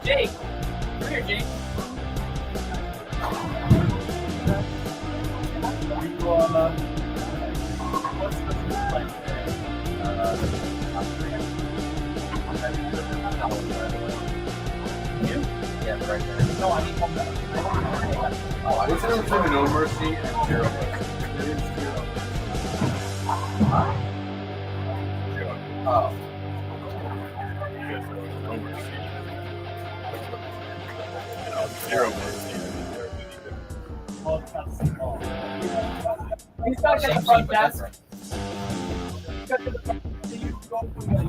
Jake, come here, Jake. Yeah, right there. No, I need one better. What's the difference between no mercy and zero mercy? Oh. No mercy. Zero mercy. Oh, that's small. He's got to get the front desk. He's got to get the front desk. So you go from like.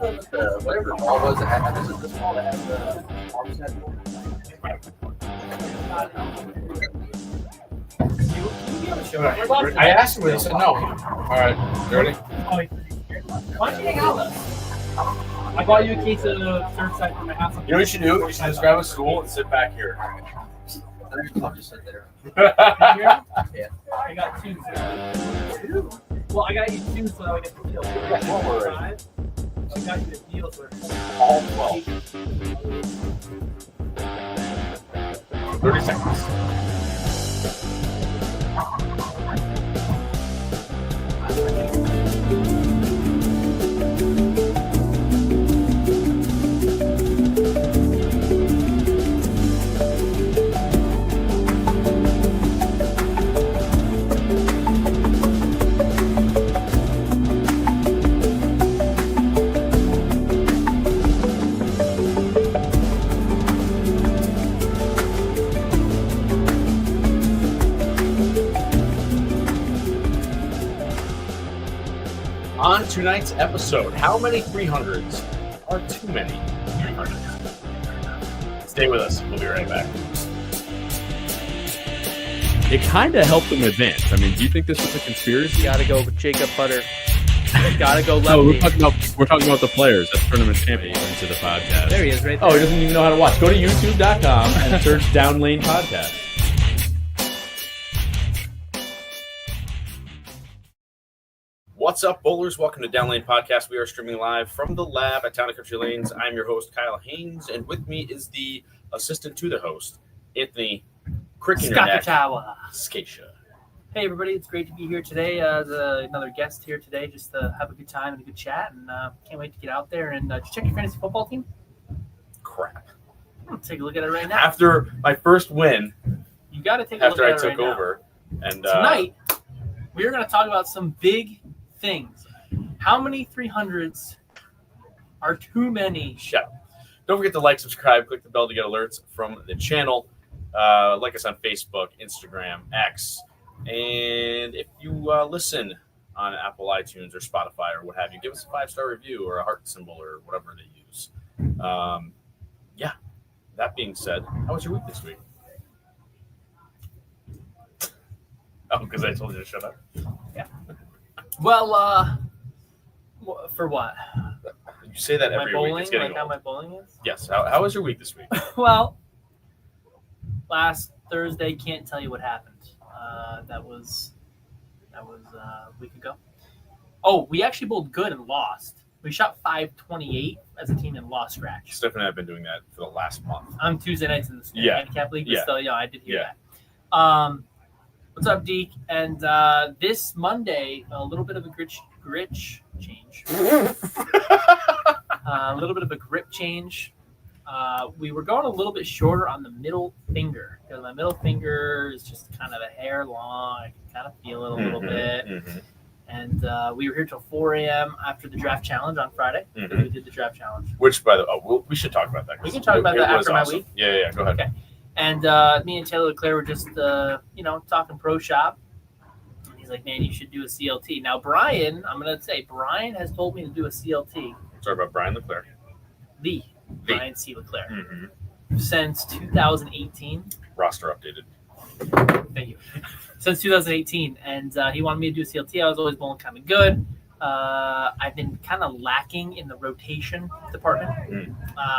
Whatever the ball was, it had this is the ball that has the arms head. I asked him, but he said no. All right, you ready? Why don't you hang out with us? I bought you a case of Surfside from my house. You know what you should do? You should just grab a stool and sit back here. I'll just sit there. Here? Yeah. I got two. Two? Well, I got you two so that I get the deal. Yeah, don't worry. Five. I got you a deal for All 12. 30 seconds. On tonight's episode, how many 300s are too many 300s? Stay with us. We'll be right back. It kind of helped them advance. I mean, do you think this was a conspiracy? Gotta go with Jacob Butter. Gotta go No, lefty. we're talking about the players. That's tournament champion into the podcast. There he is, right there. Oh, he doesn't even know how to watch. Go to youtube.com and search Down Lane Podcast. What's up, bowlers? Welcome to Down Lane Podcast. We are streaming live from the lab at Town and Country Lanes. I'm your host, Kyle Haines, and with me is the assistant to the host, Anthony Crick in your neck, Scaccia. Hey, everybody. It's great to be here today. Another guest here today just to have a good time and a good chat. And can't wait to get out there and just check your fantasy football team. Crap. Let's take a look at it right now. After my first win, You got to take a look after at I it right took now. over, and Tonight, we are going to talk about some big things. How many 300s are too many? yeah. Don't forget to like, subscribe, click the bell to get alerts from the channel. Like us on Facebook, Instagram, X. And if you listen on Apple iTunes or Spotify or what have you, give us a 5-star review or a heart symbol or whatever they use. Yeah. That being said, how was your week this week? Oh, because I told you to shut up. Yeah. Well, for what? You say that My every bowling? week. It's getting Like how old. my bowling is? Yes. How was your week this week? Well, last Thursday, can't tell you what happened. That was a week ago. Oh, we actually bowled good and lost. We shot 528 as a team and lost scratch. Stephanie and I have been doing that for the last month. On Tuesday nights in the handicap league, but Yeah. still, I did hear Yeah. that. What's up, Deke? And this Monday, a little bit of a grit change. A little bit of a grip change. We were going a little bit shorter on the middle finger because my middle finger is just kind of a hair long. I can kind of feel it a little bit. Mm-hmm. And we were here till 4 a.m. after the draft challenge on Friday. Mhm. We did the draft challenge. Which, by the way, we should talk about that. We can talk about that was after my awesome. week. Yeah, go ahead. Okay. And me and Taylor Leclerc were just, talking pro shop. And he's like, man, you should do a CLT. Now, Brian, I'm going to say, Brian has told me to do a CLT. Sorry about Brian Leclerc. Brian C. Leclerc. Mm-hmm. Since 2018. Roster updated. Thank you. Since 2018. And he wanted me to do a CLT. I was always bowling kind of good. I've been kind of lacking in the rotation department.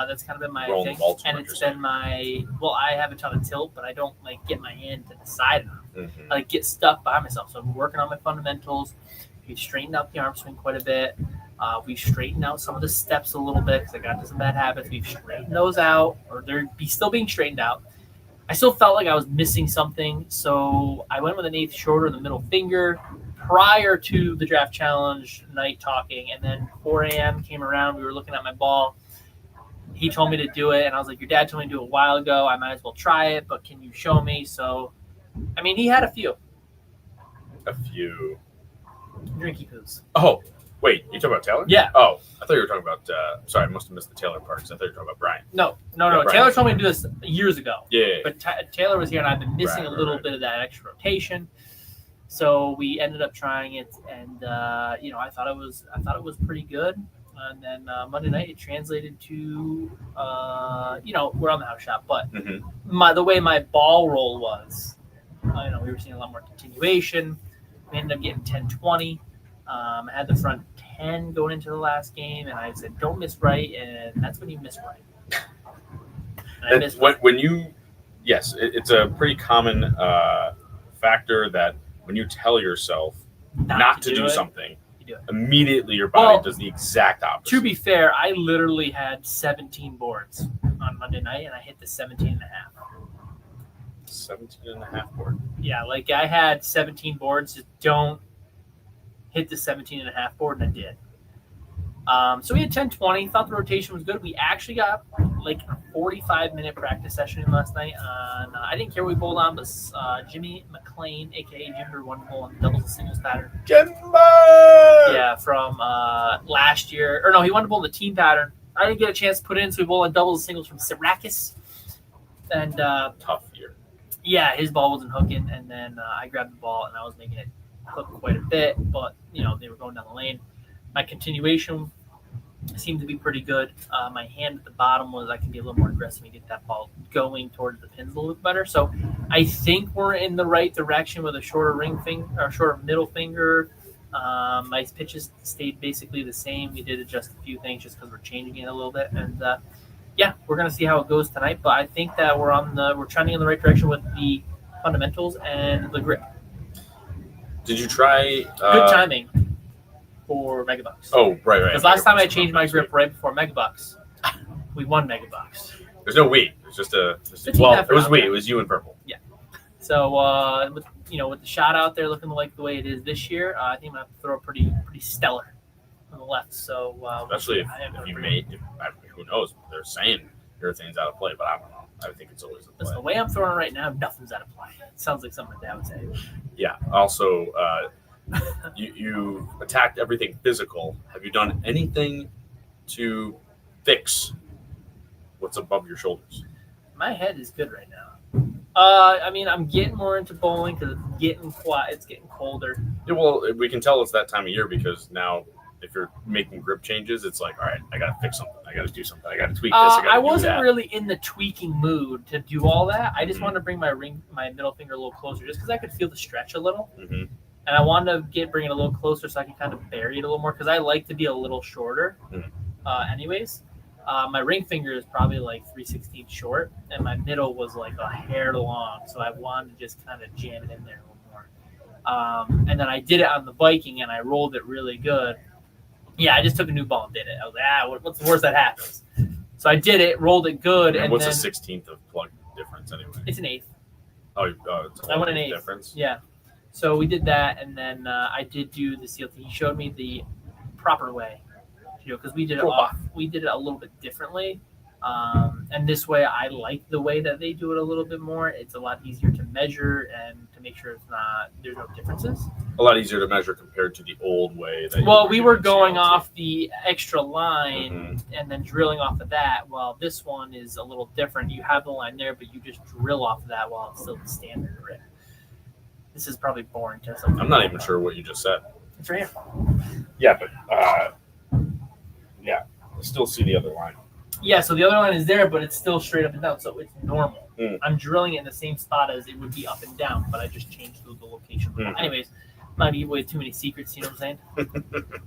That's kind of been my thing. And it's been I have a ton of tilt, but I don't get my hand to the side enough. Mm-hmm. I get stuck by myself. So I'm working on my fundamentals. We've straightened out the arm swing quite a bit. We've straightened out some of the steps a little bit because I got into some bad habits. We've straightened those out, or they're still being straightened out. I still felt like I was missing something, so I went with an eighth shorter in the middle finger prior to the draft challenge night talking, and then 4 a.m. came around. We were looking at my ball. He told me to do it, and I was like, your dad told me to do it a while ago. I might as well try it, but can you show me? So, he had a few. A few. Drinky poos. Oh, wait, you talking about Taylor? Yeah. Oh, I thought you were talking about, sorry, I must have missed the Taylor part because I thought you were talking about Brian. No. Brian. Taylor told me to do this years ago. Yeah. But Taylor was here, and I've been missing a little bit of that extra rotation. So we ended up trying it, and I thought it was pretty good. And then Monday night it translated to we're on the house shop, but the way my ball roll was, we were seeing a lot more continuation. We ended up getting 10-20. I had the front 10 going into the last game, and I said, "Don't miss right," and that's when you miss right. And it's a pretty common factor that when you tell yourself not to do something, you do it. Immediately your body does the exact opposite. To be fair, I literally had 17 boards on Monday night, and I hit the 17 and a half. 17 and a half board. Yeah, I had 17 boards. Just don't hit the 17 and a half board, and I did. So we had 10-20. Thought the rotation was good. We actually got a 45-minute practice session in last night. I didn't care what we bowled on, but Jimmy McLean, a.k.a. Jimber, won the bowl on the doubles and singles pattern. Jimber! Yeah, from last year. Or no, he won the bowl in the team pattern. I didn't get a chance to put in, so we bowled on doubles and singles from Syracuse. And tough year. Yeah, his ball wasn't hooking, and then I grabbed the ball, and I was making it hook quite a bit, but, they were going down the lane. My continuation seemed to be pretty good. My hand at the bottom I can be a little more aggressive and get that ball going towards the pins a little bit better. So I think we're in the right direction with a shorter ring finger or shorter middle finger. My pitches stayed basically the same. We did adjust a few things just because we're changing it a little bit. And we're going to see how it goes tonight. But I think that we're trending in the right direction with the fundamentals and the grip. Did you try good timing for Megabucks? Oh, right. Because last time I changed my grip right before Megabucks, we won Megabucks. There's no we. It was just it was we. It was you in purple. Yeah. So with the shot out there looking like the way it is this year, I think I'm gonna have to throw pretty stellar on the left. So especially if you made, who knows? They're saying everything's out of play, but I don't know. I think it's always a play. The way I'm throwing right now, nothing's out of play. It sounds like something Dad would say. Yeah. Also, you attacked everything physical. Have you done anything to fix what's above your shoulders? My head is good right now. I'm getting more into bowling because it's getting quiet. It's getting colder. Yeah, well, we can tell it's that time of year because now if you're making grip changes, it's like, all right, I got to fix something. I got to do something. I got to tweak this. I wasn't really in the tweaking mood to do all that. I just wanted to bring my middle finger a little closer just because I could feel the stretch a little. Mm-hmm. And I wanted to bring it a little closer so I can kind of bury it a little more because I like to be a little shorter anyways. My ring finger is probably 3/16 short, and my middle was a hair long, so I wanted to just kind of jam it in there a little more. And then I did it on the Viking, and I rolled it really good. Yeah, I just took a new ball and did it. I was like, what's the worst that happens? So I did it, rolled it good. And what's the 16th of plug difference anyway? It's an eighth. Oh, it's I went an eighth. Difference? Yeah. So we did that, and then I did do the CLT. He showed me the proper way, because we did it a little bit differently, and And this way, I like the way that they do it a little bit more. It's a lot easier to measure and to make sure there's no differences. A lot easier to measure compared to the old way. Well, we were going off the extra line and then drilling off of that. Well, this one is a little different. You have the line there, but you just drill off of that while it's still the standard grit. This is probably boring to some people. I'm not even sure what you just said. It's right here. Yeah, but yeah, I still see the other line. Yeah, so the other line is there, but it's still straight up and down, so it's normal. Mm. I'm drilling it in the same spot as it would be up and down, but I just changed the location. Mm. Anyways, not give away too many secrets, you know what I'm saying?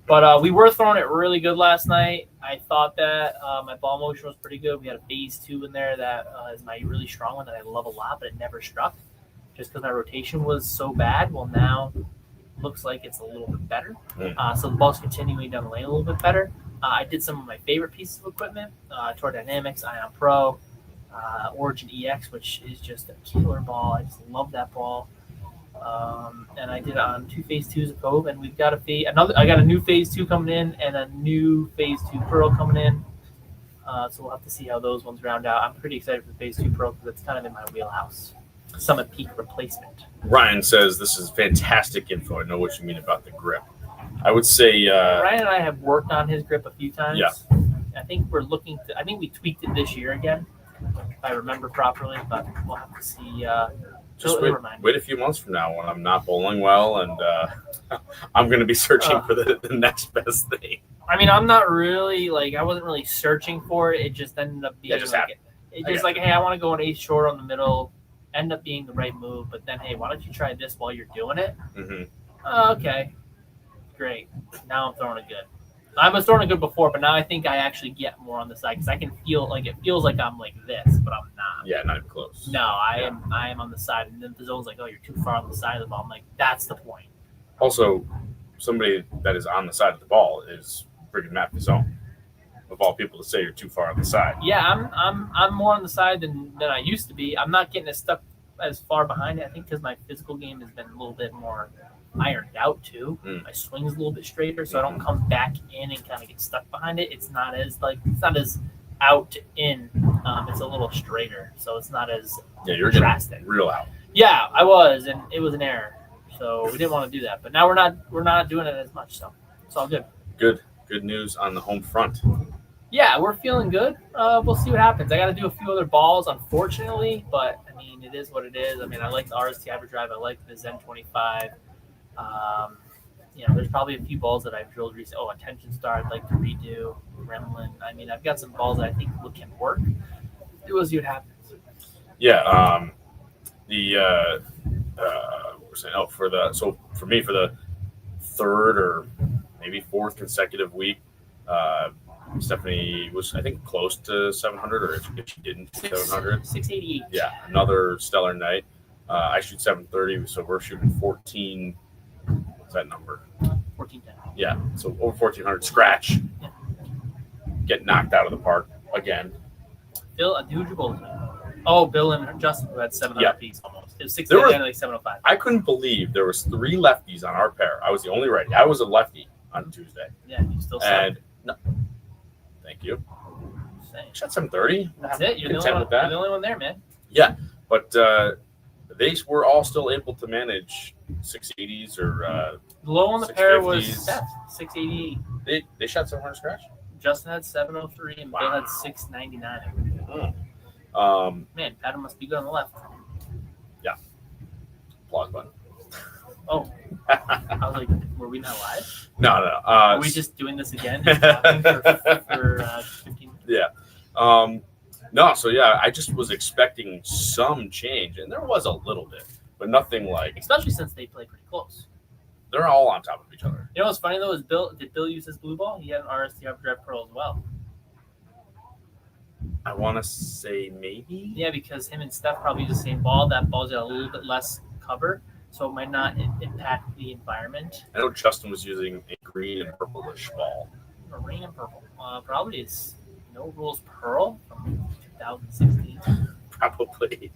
But we were throwing it really good last night. I thought that my ball motion was pretty good. We had a phase 2 in there that is my really strong one that I love a lot, but it never struck just because my rotation was so bad. Well, now looks like it's a little bit better. Mm. So the ball's continuing down the lane a little bit better. I did some of my favorite pieces of equipment, Tour Dynamics, Ion Pro, Origin EX, which is just a killer ball. I just love that ball. And I did it on 2 phase 2s of Cove, and we've got I got a new phase 2 coming in and a new phase 2 Pearl coming in. So we'll have to see how those ones round out. I'm pretty excited for the phase 2 Pearl because it's kind of in my wheelhouse. Summit Peak replacement. Ryan says this is fantastic info. I know what you mean about the grip. I would say Ryan and I have worked on his grip a few times. Yeah. I think I think we tweaked it this year again, if I remember properly, but we'll have to see. just wait a few months from now when I'm not bowling well and I'm going to be searching for the next best thing. I mean, I'm not really I wasn't really searching for it. It just ended up being hey, I want to go an 8 short on the middle. End up being the right move, but then hey, why don't you try this while you're doing it? Mm-hmm. Okay, great. Now I'm throwing it good. I was throwing it good before, but now I think I actually get more on the side because I can feel it feels like I'm like this, but I'm not. Yeah, not even close. No, I am on the side, and then the zone's like, oh, you're too far on the side of the ball. I'm like, that's the point. Also, somebody that is on the side of the ball is freaking Matt the zone. Of all people to say you're too far on the side. Yeah, I'm more on the side than I used to be. I'm not getting as far behind it. I think because my physical game has been a little bit more ironed out too. My swing's a little bit straighter, so I don't come back in and kind of get stuck behind it. It's not as out in. It's a little straighter, so it's not as you're drastic. Real out. Yeah, I was, and it was an error, so we didn't want to do that. But now we're not doing it as much, so it's all good. Good news on the home front. Yeah, we're feeling good. We'll see what happens. I got to do a few other balls, unfortunately, but I mean, it is what it is. I mean, I like the RST Hyperdrive. I like the Zen 25. There's probably a few balls that I've drilled recently. Oh, Attention Star, I'd like to redo. Gremlin. I mean, I've got some balls that I think can work. We'll see what happens. Yeah. We're saying, for me, for the third or maybe fourth consecutive week, Stephanie was, I think, close to 700, or if she didn't, 700. 688. Yeah, another stellar night. I shoot 730, so we're shooting 14. What's that number? 1410. Yeah, so over 1400 scratch. Yeah. Get knocked out of the park again. Bill, who'd you bowl? Oh, Bill and Justin, who had 700 apiece almost. It was 690, like 705. I couldn't believe there was 3 lefties on our pair. I was the only righty. I was a lefty on Tuesday. Yeah, you still suck. No. Thank you. Same. Shot 730. That's it. You're the only one there, man. Yeah, but they were all still able to manage 680s or low on the pair 650s. was Steph, 688. They shot 700 scratch. Justin had 703 and Bill had 699. Man, Adam must be good on the left. Yeah. Applause button. Oh. I was like, were we not live? No. Are we just doing this again? Just talking for 15 minutes? Yeah. No, so yeah, I just was expecting some change, and there was a little bit, but nothing like. Especially since they play pretty close. They're all on top of each other. You know what's funny though is did Bill use his blue ball? He had an RST Hyperdrive Pearl as well. I want to say maybe. Yeah, because him and Steph probably use the same ball. That ball's got a little bit less cover, so it might not impact the environment. I know Justin was using a green and purplish ball. Green and purple. Probably it's No Rules Pearl from 2016. Probably.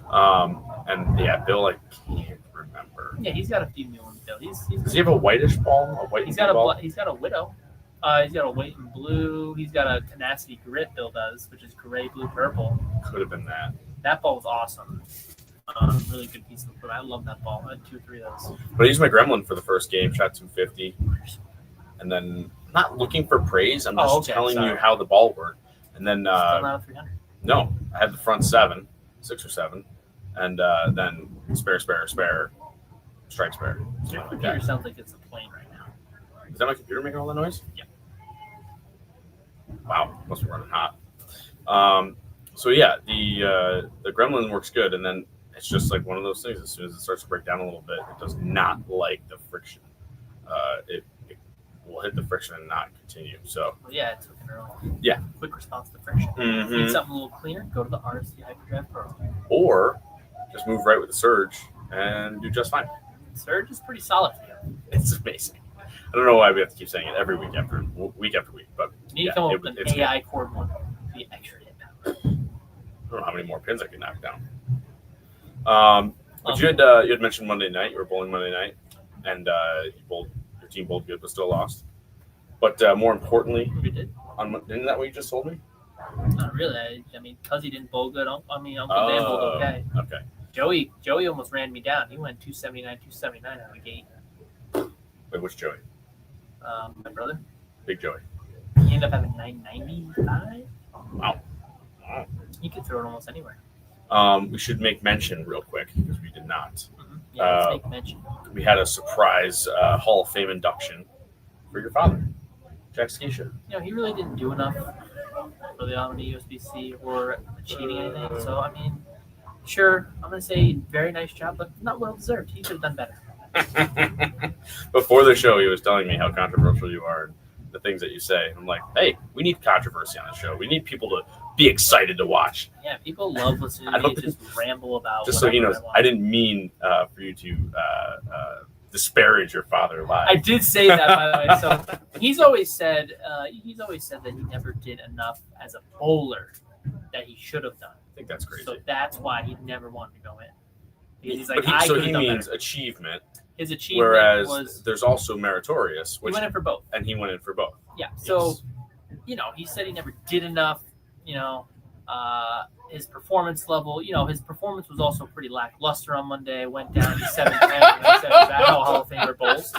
And yeah, Bill, I can't remember. Yeah, he's got a few new ones. Bill. Does he have a whitish ball? He's got a Widow. He's got a weight in blue. He's got a tenacity grit, Bill does, which is gray, blue, purple. Could have been that. That ball was awesome. Really good piece of equipment. I love that ball. I had 2 or 3 of those. But I used my Gremlin for the first game, shot 250. And then, not looking for praise, I'm just telling you how the ball worked. And then, Still not a 300. No, I had the front 7, 6 or 7, and then spare, strike spare. Your computer sounds like it's a plane right now. Is that my computer making all that noise? Yeah. Wow, must be running hot. So yeah, the Gremlin works good, and then it's just like one of those things. As soon as it starts to break down a little bit, it does not like the friction. It will hit the friction and not continue. So Well, yeah, it took an early. Yeah. Quick response to friction. Mhm. Need something a little cleaner? Go to the RST Hyperdrive Pro. or just move right with the Surge and do just fine. Surge is pretty solid for you. It's amazing. I don't know why we have to keep saying it every week after week, but You need to come up with an AI cord one. The extra hit power. I don't know how many more pins I can knock down. But you had mentioned Monday night. You were bowling Monday night, and your team bowled good, but still lost. But more importantly, We did. Isn't that what you just told me? Not really. I mean, because he didn't bowl good. Uncle Dan bowled okay. Okay. Joey almost ran me down. He went 279 out of the gate. Wait, which Joey? My brother. Big Joey. He ended up having 995. Wow. He could throw it almost anywhere. We should make mention real quick because we did not. Mm-hmm. Yeah, let's make mention. We had a surprise Hall of Fame induction for your father, Jack Scaccia. He really didn't do enough for the Omni USBC or achieving anything. So, I mean, sure, I'm going to say very nice job, but not well deserved. He could have done better. Before the show, he was telling me how controversial you are and the things that you say. I'm like, hey, we need controversy on the show. We need people to be excited to watch. Yeah, people love listening to me just ramble about. Just so he knows, I I didn't mean for you to disparage your father live. I did say that, by the way. So he's always said that he never did enough as a bowler that he should have done. I think that's crazy. So that's why he never wanted to go in. Because he's like, But he done means better. achievement. His achievement Whereas was there's also meritorious, he which went in for both. and he went in for both. Yeah. So Yes. he said he never did enough. His performance level. His performance was also pretty lackluster on Monday. Went down to 7-10. And I said, "Is that how Hall of Famer bowls?"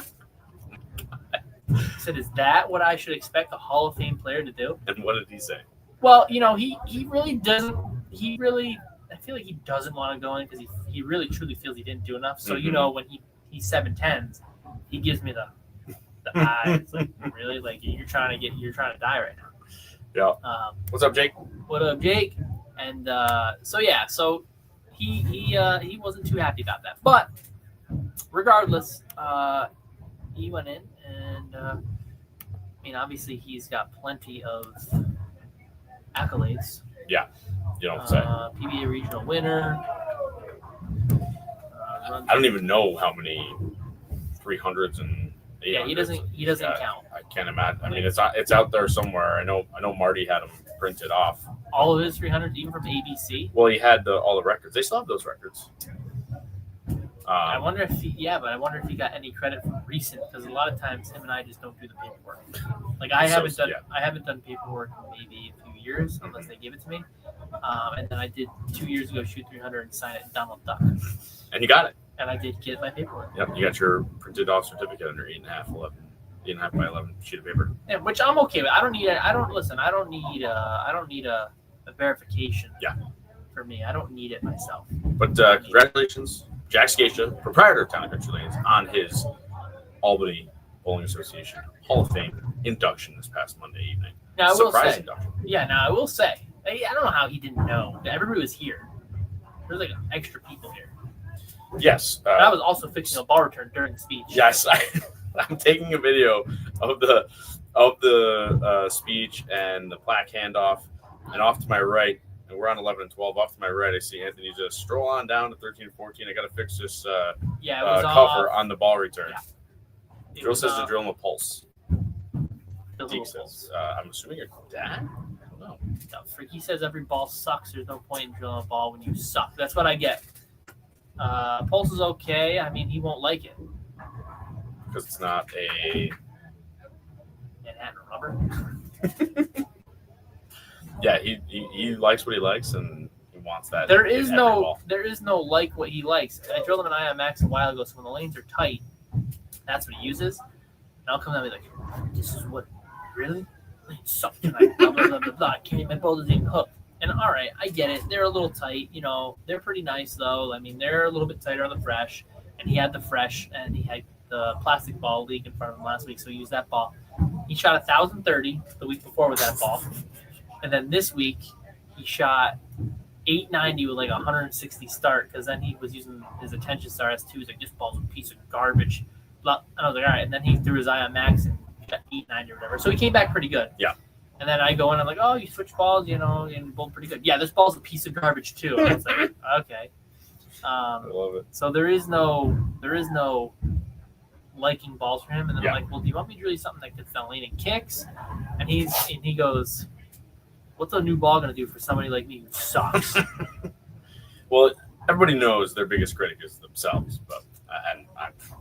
He said, "Is that what I should expect a Hall of Fame player to do?" And what did he say? Well, he really doesn't. I feel like he doesn't want to go in because he really truly feels he didn't do enough. So Mhm. when he's 7-10s, he gives me the eyes like really like you're trying to die right now. Yeah. What's up, Jake? What up, Jake? And so he wasn't too happy about that. But regardless, he went in and obviously he's got plenty of accolades. You don't say. PBA regional winner. I don't even know how many 300s and 800s. Yeah, he doesn't count. I can't imagine. I mean, it's out there somewhere. I know Marty had them printed off. All of his 300s, even from ABC. Well, he had all the records. They still have those records. I wonder if he got any credit from recent, because a lot of times him and I just don't do the paperwork. Like I haven't done paperwork in maybe a few years unless they give it to me. And then I did 2 years ago shoot 300 and sign it in Donald Duck. And you got it. And I did get my paperwork. Yep, you got your printed off certificate under 8.5 by 11 sheet of paper. Yeah, which I'm okay with. I don't need a verification. Yeah. For me, I don't need it myself. But congratulations, Jack Scaccia, proprietor of Town and Country Lanes, on his Albany Bowling Association Hall of Fame induction this past Monday evening. Now, I will Surprise say, induction. I will say, I don't know how he didn't know. Everybody was here. There's like extra people here. Yes. I was also fixing a ball return during the speech. Yes, I'm taking a video of the speech and the plaque handoff, and off to my right, and we're on 11 and 12. Off to my right, I see Anthony just stroll on down to 13 and 14. I got to fix this cover on the ball return. Yeah. Drill says to drill him a pulse. Deke says, I'm assuming your dad? I don't know. No, Freaky says every ball sucks. There's no point in drilling a ball when you suck. That's what I get. Pulse is okay. I mean, he won't like it. Because it's not a Manhattan rubber. whatever. Yeah, he likes what he likes, and he wants that. There in is every no ball. like what he likes. I drilled him an ion max a while ago, so when the lanes are tight, that's what he uses. And I'll come down and be like, "This is what really suck tonight." Blah blah blah blah blah. Can't my ball doesn't even hook. And all right, I get it. They're a little tight, you know. They're pretty nice though. I mean, they're a little bit tighter on the fresh. And he had the fresh, and he had the plastic ball leak in front of him last week, so he used that ball. He shot 1,030 the week before with that ball, and then this week he shot 890 with like 160 start because then he was using his attention star S2. He's like, this ball's a piece of garbage. And I was like, all right. And then he threw his ion max and shot 890 or whatever. So he came back pretty good. Yeah. And then I go in, I'm like, oh, you switch balls, you know, and bowled pretty good. Yeah, this ball's a piece of garbage too. And I was like, okay. I love it. So there is no liking balls for him. And then I'm like, well, do you want me to really something that gets down lane and kicks? And he goes, what's a new ball going to do for somebody like me who sucks? Well, everybody knows their biggest critic is themselves, but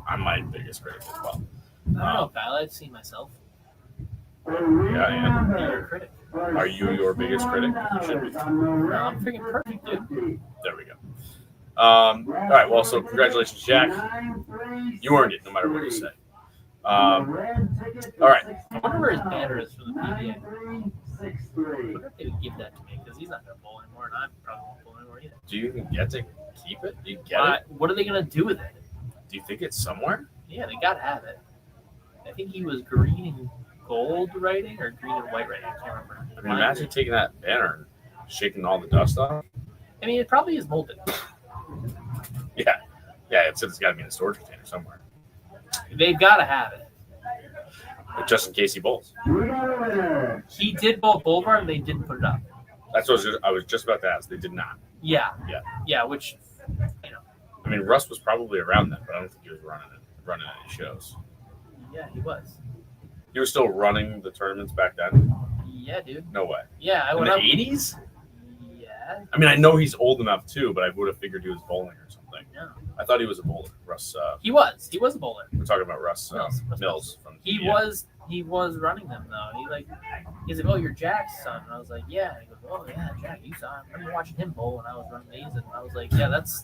I'm my biggest critic as well. I don't know, Kyle. I've seen myself. Yeah, I am. You're a critic. Are you your biggest critic? You should be. No, I'm freaking perfect, dude. There we go. All right. Well, so congratulations, Jack. You earned it, no matter what you say. All right. I wonder where his banner is for the PBA. I wonder if they would give that to me because he's not going to bowl anymore, and I probably won't bowl anymore either. Do you even get to keep it? Do you get it? What are they going to do with it? Do you think it's somewhere? Yeah, they got to have it. I think he was green and gold writing or green and white writing. I can't remember. I mean, imagine taking that banner and shaking all the dust off. I mean, it probably is molded. Yeah. Yeah, it's got to be in a storage container somewhere. They've got to have it. But just in case he bowls. He did bowl Boulevard, and they didn't put it up. That's what I was just about to ask. They did not. Yeah. Yeah. Yeah, which, you know. I mean, Russ was probably around then, but I don't think he was running any shows. Yeah, he was. You were still running the tournaments back then? Yeah, dude. No way. Yeah, I In went the up. 80s? Yeah. I mean, I know he's old enough too, but I would have figured he was bowling or something. No. I thought he was a bowler. Russ. He was a bowler. We're talking about Russ Mills. from. He was running them though. He's like, oh, you're Jack's son. And I was like, yeah. And he goes, oh yeah, Jack, you saw him. I remember watching him bowl when I was running these, and I was like, yeah, that's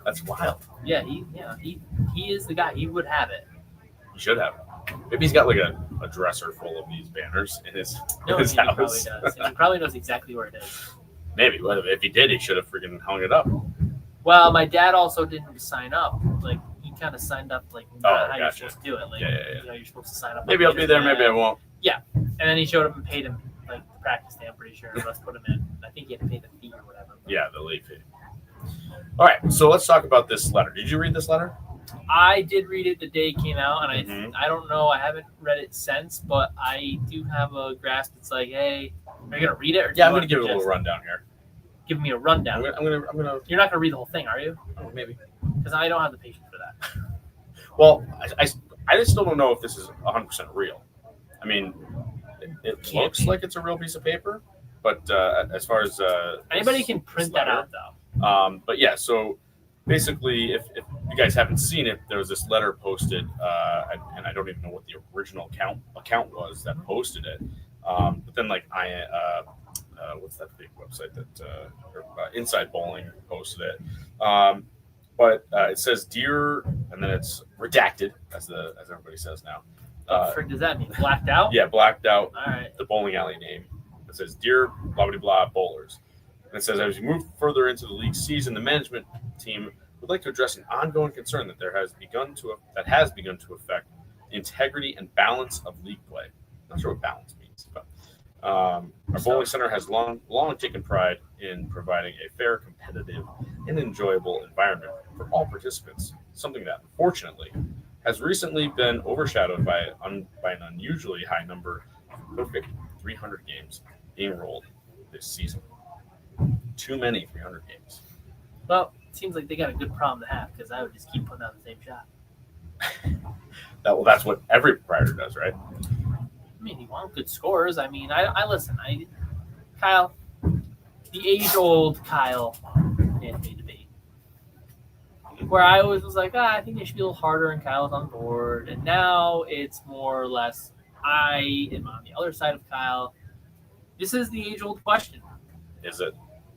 That's wild. Yeah, he is the guy. He would have it. He should have. Maybe he's got like a dresser full of these banners in his He house. probably does. And he probably knows exactly where it is. Maybe. Well, if he did, he should have freaking hung it up. Well, my dad also didn't sign up. Like he kind of signed up like not how you're gotcha. supposed to do it. Like Yeah. you know, you're supposed to sign up. Maybe I'll be there. Maybe I won't. And then he showed up and paid him like the practice day. I'm pretty sure Russ put him in. I think he had to pay the fee or whatever. Yeah, the late fee. All right, so let's talk about this letter. Did you read this letter? I did read it the day it came out, and Mhm. I don't know. I haven't read it since, but I do have a grasp. It's like, hey, are you gonna read it? Or do Yeah, you I'm want gonna give it a just little rundown here. Give me a rundown. I'm gonna. You're not gonna read the whole thing, are you? Oh, maybe. Because I don't have the patience for that. Well, I just still don't know if this is 100% real. I mean, it Can't looks be. like it's a real piece of paper, but as far as Anybody this- can print this that letter- out, though. But yeah, so basically, if you guys haven't seen it, there was this letter posted, and I don't even know what the original account was that posted it. But then, like, what's that big website that Inside Bowling posted it? But it says "Dear," and then it's redacted, as everybody says now. What the frick does that mean? Blacked out? Yeah, blacked out. All right. The bowling alley name. It says, "Dear blah blah blah bowlers," and it says, "As we move further into the league season, the management team would like to address an ongoing concern that has begun to affect the integrity and balance of league play." I'm not sure what balance means, but our bowling center has long taken pride in providing a fair, competitive, and enjoyable environment for all participants. Something that, unfortunately, has recently been overshadowed by an unusually high number of perfect 300 games being rolled this season. Too many 300 games. Well, it seems like they got a good problem to have because I would just keep putting out the same shot. That's what every proprietor does, right? I mean, you want good scores. I mean, I listen. Kyle, the age-old Kyle Anthony debate, where I always was like, I think they should be a little harder, and Kyle's on board. And now it's more or less, I am on the other side of Kyle. This is the age-old question. Is it?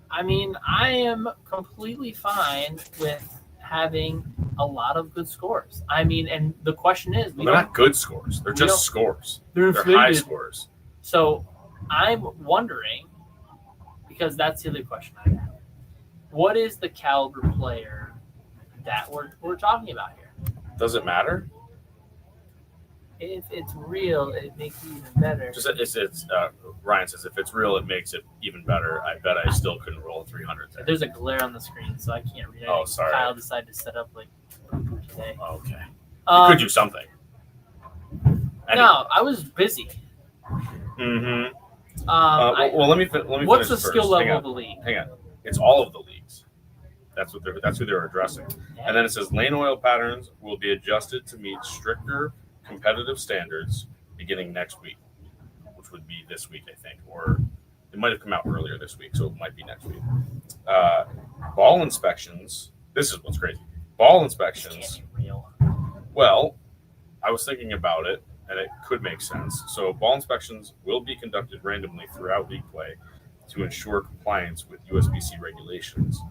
I mean, I am completely fine with having a lot of good scores. I mean, and the question is, They're not good scores. They're just scores. They're They're high scores. So I'm wondering, because that's the other question I have. What is the caliber player that we're talking about here? Does it matter? If it's real, it makes it even better. Ryan says if it's real, it makes it even better. I bet I still couldn't roll a 300 there. There's a glare on the screen, so I can't read it. Oh, sorry. Kyle decided to set up like today. Okay. You could do something. No, I was busy. Mm-hmm. Well, let me finish. What's the first. skill level of the league? Hang on. It's all of the leagues. That's who they're addressing. Yeah. And then it says lane oil patterns will be adjusted to meet stricter competitive standards beginning next week, which would be this week, I think, or it might have come out earlier this week, so it might be next week. Ball inspections. This is what's crazy. Ball inspections. This can't be real. Well, I was thinking about it, and it could make sense. So ball inspections will be conducted randomly throughout league play to ensure compliance with USBC regulations.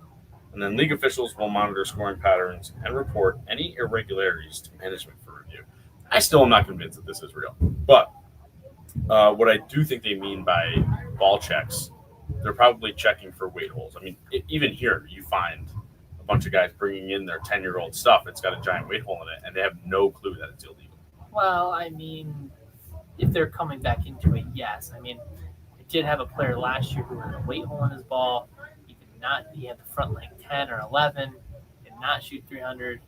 And then league officials will monitor scoring patterns and report any irregularities to management for review. I still am not convinced that this is real. But what I do think they mean by ball checks, they're probably checking for weight holes. I mean, even here, you find a bunch of guys bringing in their 10-year-old stuff. It's got a giant weight hole in it, and they have no clue that it's illegal. Well, I mean, if they're coming back into it, yes. I mean, I did have a player last year who had a weight hole in his ball. He had the front leg 10 or 11, did not shoot 300.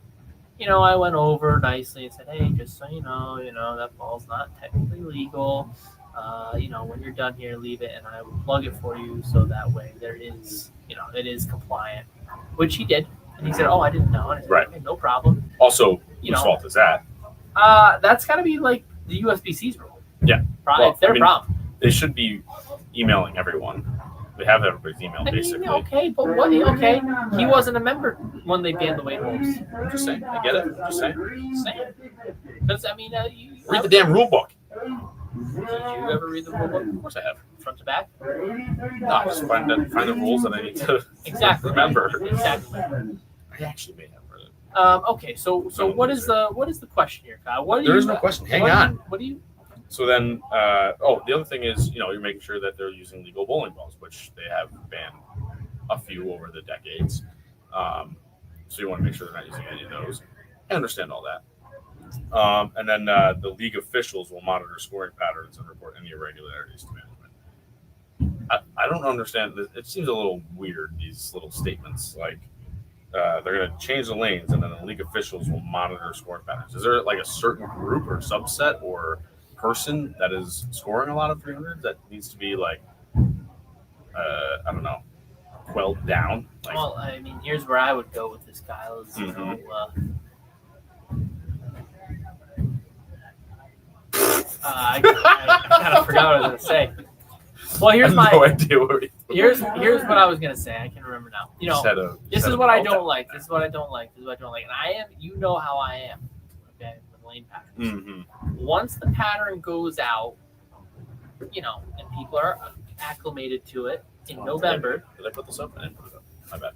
I went over nicely and said, hey, just so you know, that ball's not technically legal. When you're done here, leave it, and I will plug it for you so that way there is, it is compliant, which he did. And he said, oh, I didn't know. And I said, right. Okay, no problem. Also, whose fault is that? That's got to be like the USBC's rule. Yeah. It's their problem. They should be emailing everyone. They have everybody's email, basically. Okay, but what? Okay, he wasn't a member when they banned the weight holes. I'm just saying. I get it. I'm just saying. Because, read the damn rule book. Did you ever read the rule book? Of course I have. Front to back? No, I just find the rules that I need to remember. Exactly. I actually may have read it. Okay, so what is the question here, Kyle? There is no question. Hang on. What do you? So then, the other thing is, you're making sure that they're using legal bowling balls, which they have banned a few over the decades. So you want to make sure they're not using any of those. I understand all that. And then the league officials will monitor scoring patterns and report any irregularities to management. I don't understand. It seems a little weird, these little statements. Like, they're going to change the lanes, and then the league officials will monitor scoring patterns. Is there like a certain group or subset or person that is scoring a lot of 300 that needs to be like, I don't know, quelled down? Like, Well, I mean, here's where I would go with this, Kyle. Is, I kind of forgot what I was going to say. Well, here's I have no idea what here's what I was going to say. I can remember now. This is what I don't like. This is what I don't like. And I am, how I am. Okay, with lane patterns. Mm-hmm. Once the pattern goes out, and people are acclimated to it in November. Did I put this up? I didn't put it up. My bad.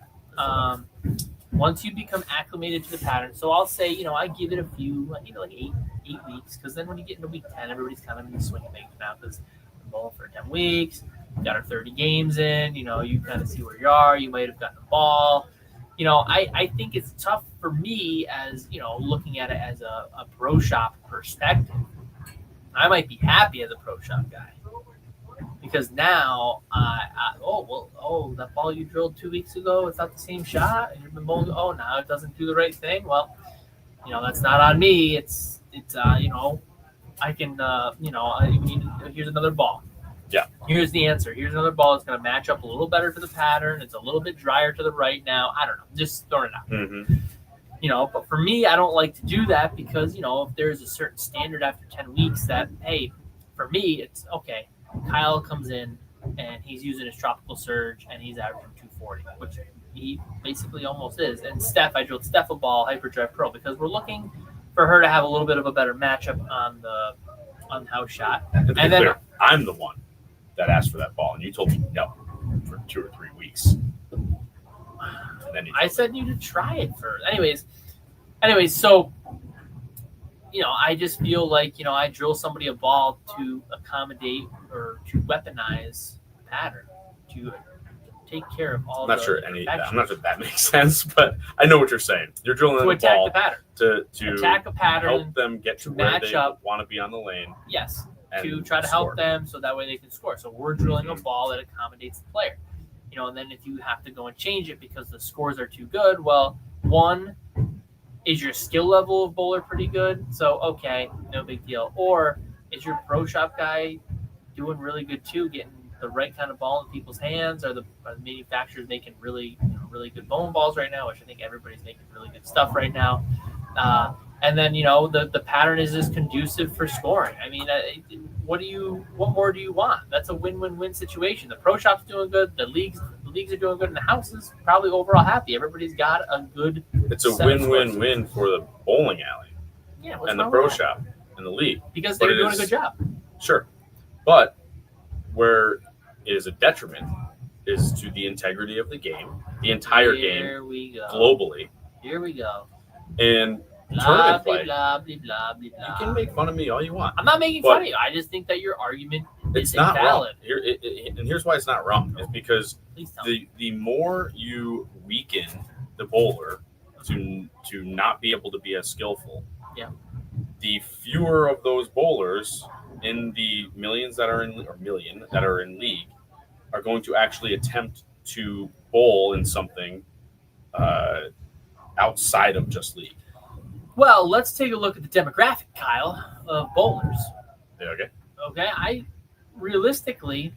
Once you become acclimated to the pattern, so I'll say, I give it a few, like 8 weeks, because then when you get into week 10, everybody's kind of in the swing of things now, because we're bowling for 10 weeks, got our 30 games in, you kind of see where you are, you might have gotten a ball. I think it's tough for me as, looking at it as a pro shop perspective. I might be happy as a pro shop guy because now, that ball you drilled 2 weeks ago, it's not the same shot. And you've been bowling, now it doesn't do the right thing. Well, that's not on me. It's I can, here's another ball. Yeah. Here's the answer. Here's another ball that's going to match up a little better to the pattern. It's a little bit drier to the right now. I don't know. Just throwing it out. Mm-hmm. But for me, I don't like to do that because, if there's a certain standard after 10 weeks that, hey, for me, it's okay. Kyle comes in and he's using his tropical surge and he's averaging 240, which he basically almost is. And I drilled Steph a ball, Hyperdrive Pro, because we're looking for her to have a little bit of a better matchup on the unhouse shot. And to be And then- clear, I'm the one that asked for that ball, and you told me no for 2 or 3 weeks. And then I said you to try it first. Anyways, so I just feel like I drill somebody a ball to accommodate or to weaponize the pattern to take care of all. I'm not the sure I'm not imperfections. sure if that makes sense, but I know what you're saying. You're drilling To the attack ball the pattern. to Attack a pattern. help them get to to where match they up. want to be on the lane. Yes. And To try to score. help them so that way they can score. So we're drilling a Mhm. ball that accommodates the player. And then if you have to go and change it because the scores are too good, well, one, is your skill level of bowler pretty good? So, okay, no big deal. Or is your pro shop guy doing really good too, getting the right kind of ball in people's hands? Are the manufacturers making really, really good bowling balls right now, which I think everybody's making really good stuff right now. And then the pattern is just conducive for scoring. I mean, what more do you want? That's a win-win-win situation. The pro shop's doing good. The leagues are doing good, and the house is probably overall happy. Everybody's got a good. It's a set of scores. win-win-win for the bowling alley Yeah, what's and the wrong pro with that? shop and the league. Because But they're it doing is- a good job. Sure, but where it is a detriment is to the integrity of the game, the entire game Here we go. globally, Here we go. and Blah, tournament blah, play. blah, blah, blah, blah, You blah. can make fun of me all you want. I'm not making but fun of you. I just think that your argument It's is not invalid. wrong. And here's why it's not wrong. Is because Please tell me. the more you weaken the bowler to not be able to be as skillful, Yeah. the fewer of those bowlers in the millions that are in league are going to actually attempt to bowl in something outside of just league. Well, let's take a look at the demographic, Kyle, of bowlers. Yeah, okay. Okay, realistically,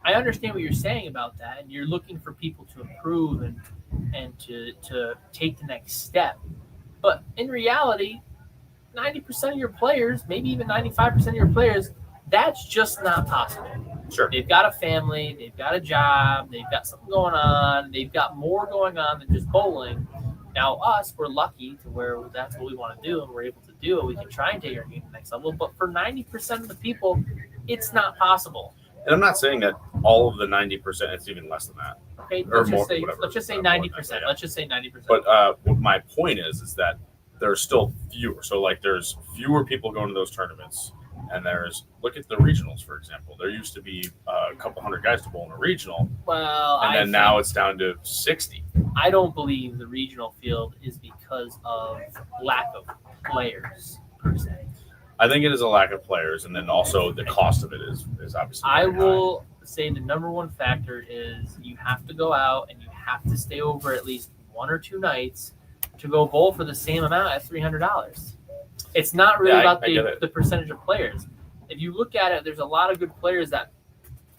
I understand what you're saying about that, and you're looking for people to improve and to take the next step. But in reality, 90% of your players, maybe even 95% of your players, that's just not possible. Sure. They've got a family, they've got a job, they've got something going on, they've got more going on than just bowling. Now, us, we're lucky to where that's what we want to do, and we're able to do it. We can try and take our game to the next level. But for 90% of the people, it's not possible. And I'm not saying that all of the 90%, it's even less than that. Okay, Or let's more, just say whatever. let's just say More than 90%. that, yeah. Let's just say 90%. But what my point is that there's still fewer. So like there's fewer people going to those tournaments, and look at the regionals, for example. There used to be a couple hundred guys to bowl in a regional, well, and then now it's down to 60. I don't believe the regional field is because of lack of players per se. I think it is a lack of players, and then also the cost of it is obviously. I very high. will say the number one factor is you have to go out and you have to stay over at least 1 or 2 nights to go bowl for the same amount at $300. It's not really Yeah, about I get it. the percentage of players. If you look at it, there's a lot of good players that,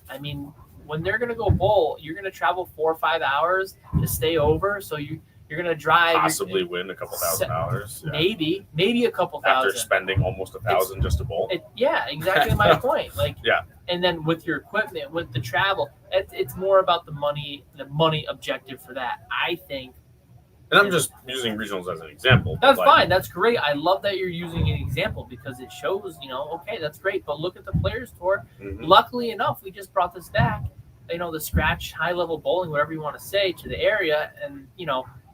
I mean, when they're going to go bowl, you're going to travel 4 or 5 hours to stay over. So you're going to drive. possibly win a couple $1,000. Yeah. Maybe a couple After thousand. spending almost $1,000 just to bowl. Yeah, exactly my point. Like, Yeah. And then with your equipment, with the travel, it's more about the money objective for that. I think And I'm just using regionals as an example. but that's like, fine. That's great. I love that you're using an example because it shows, okay, that's great. But look at the Players Tour. mhm. Luckily enough, we just brought this back. The scratch, high level bowling, whatever you want to say, to the area, and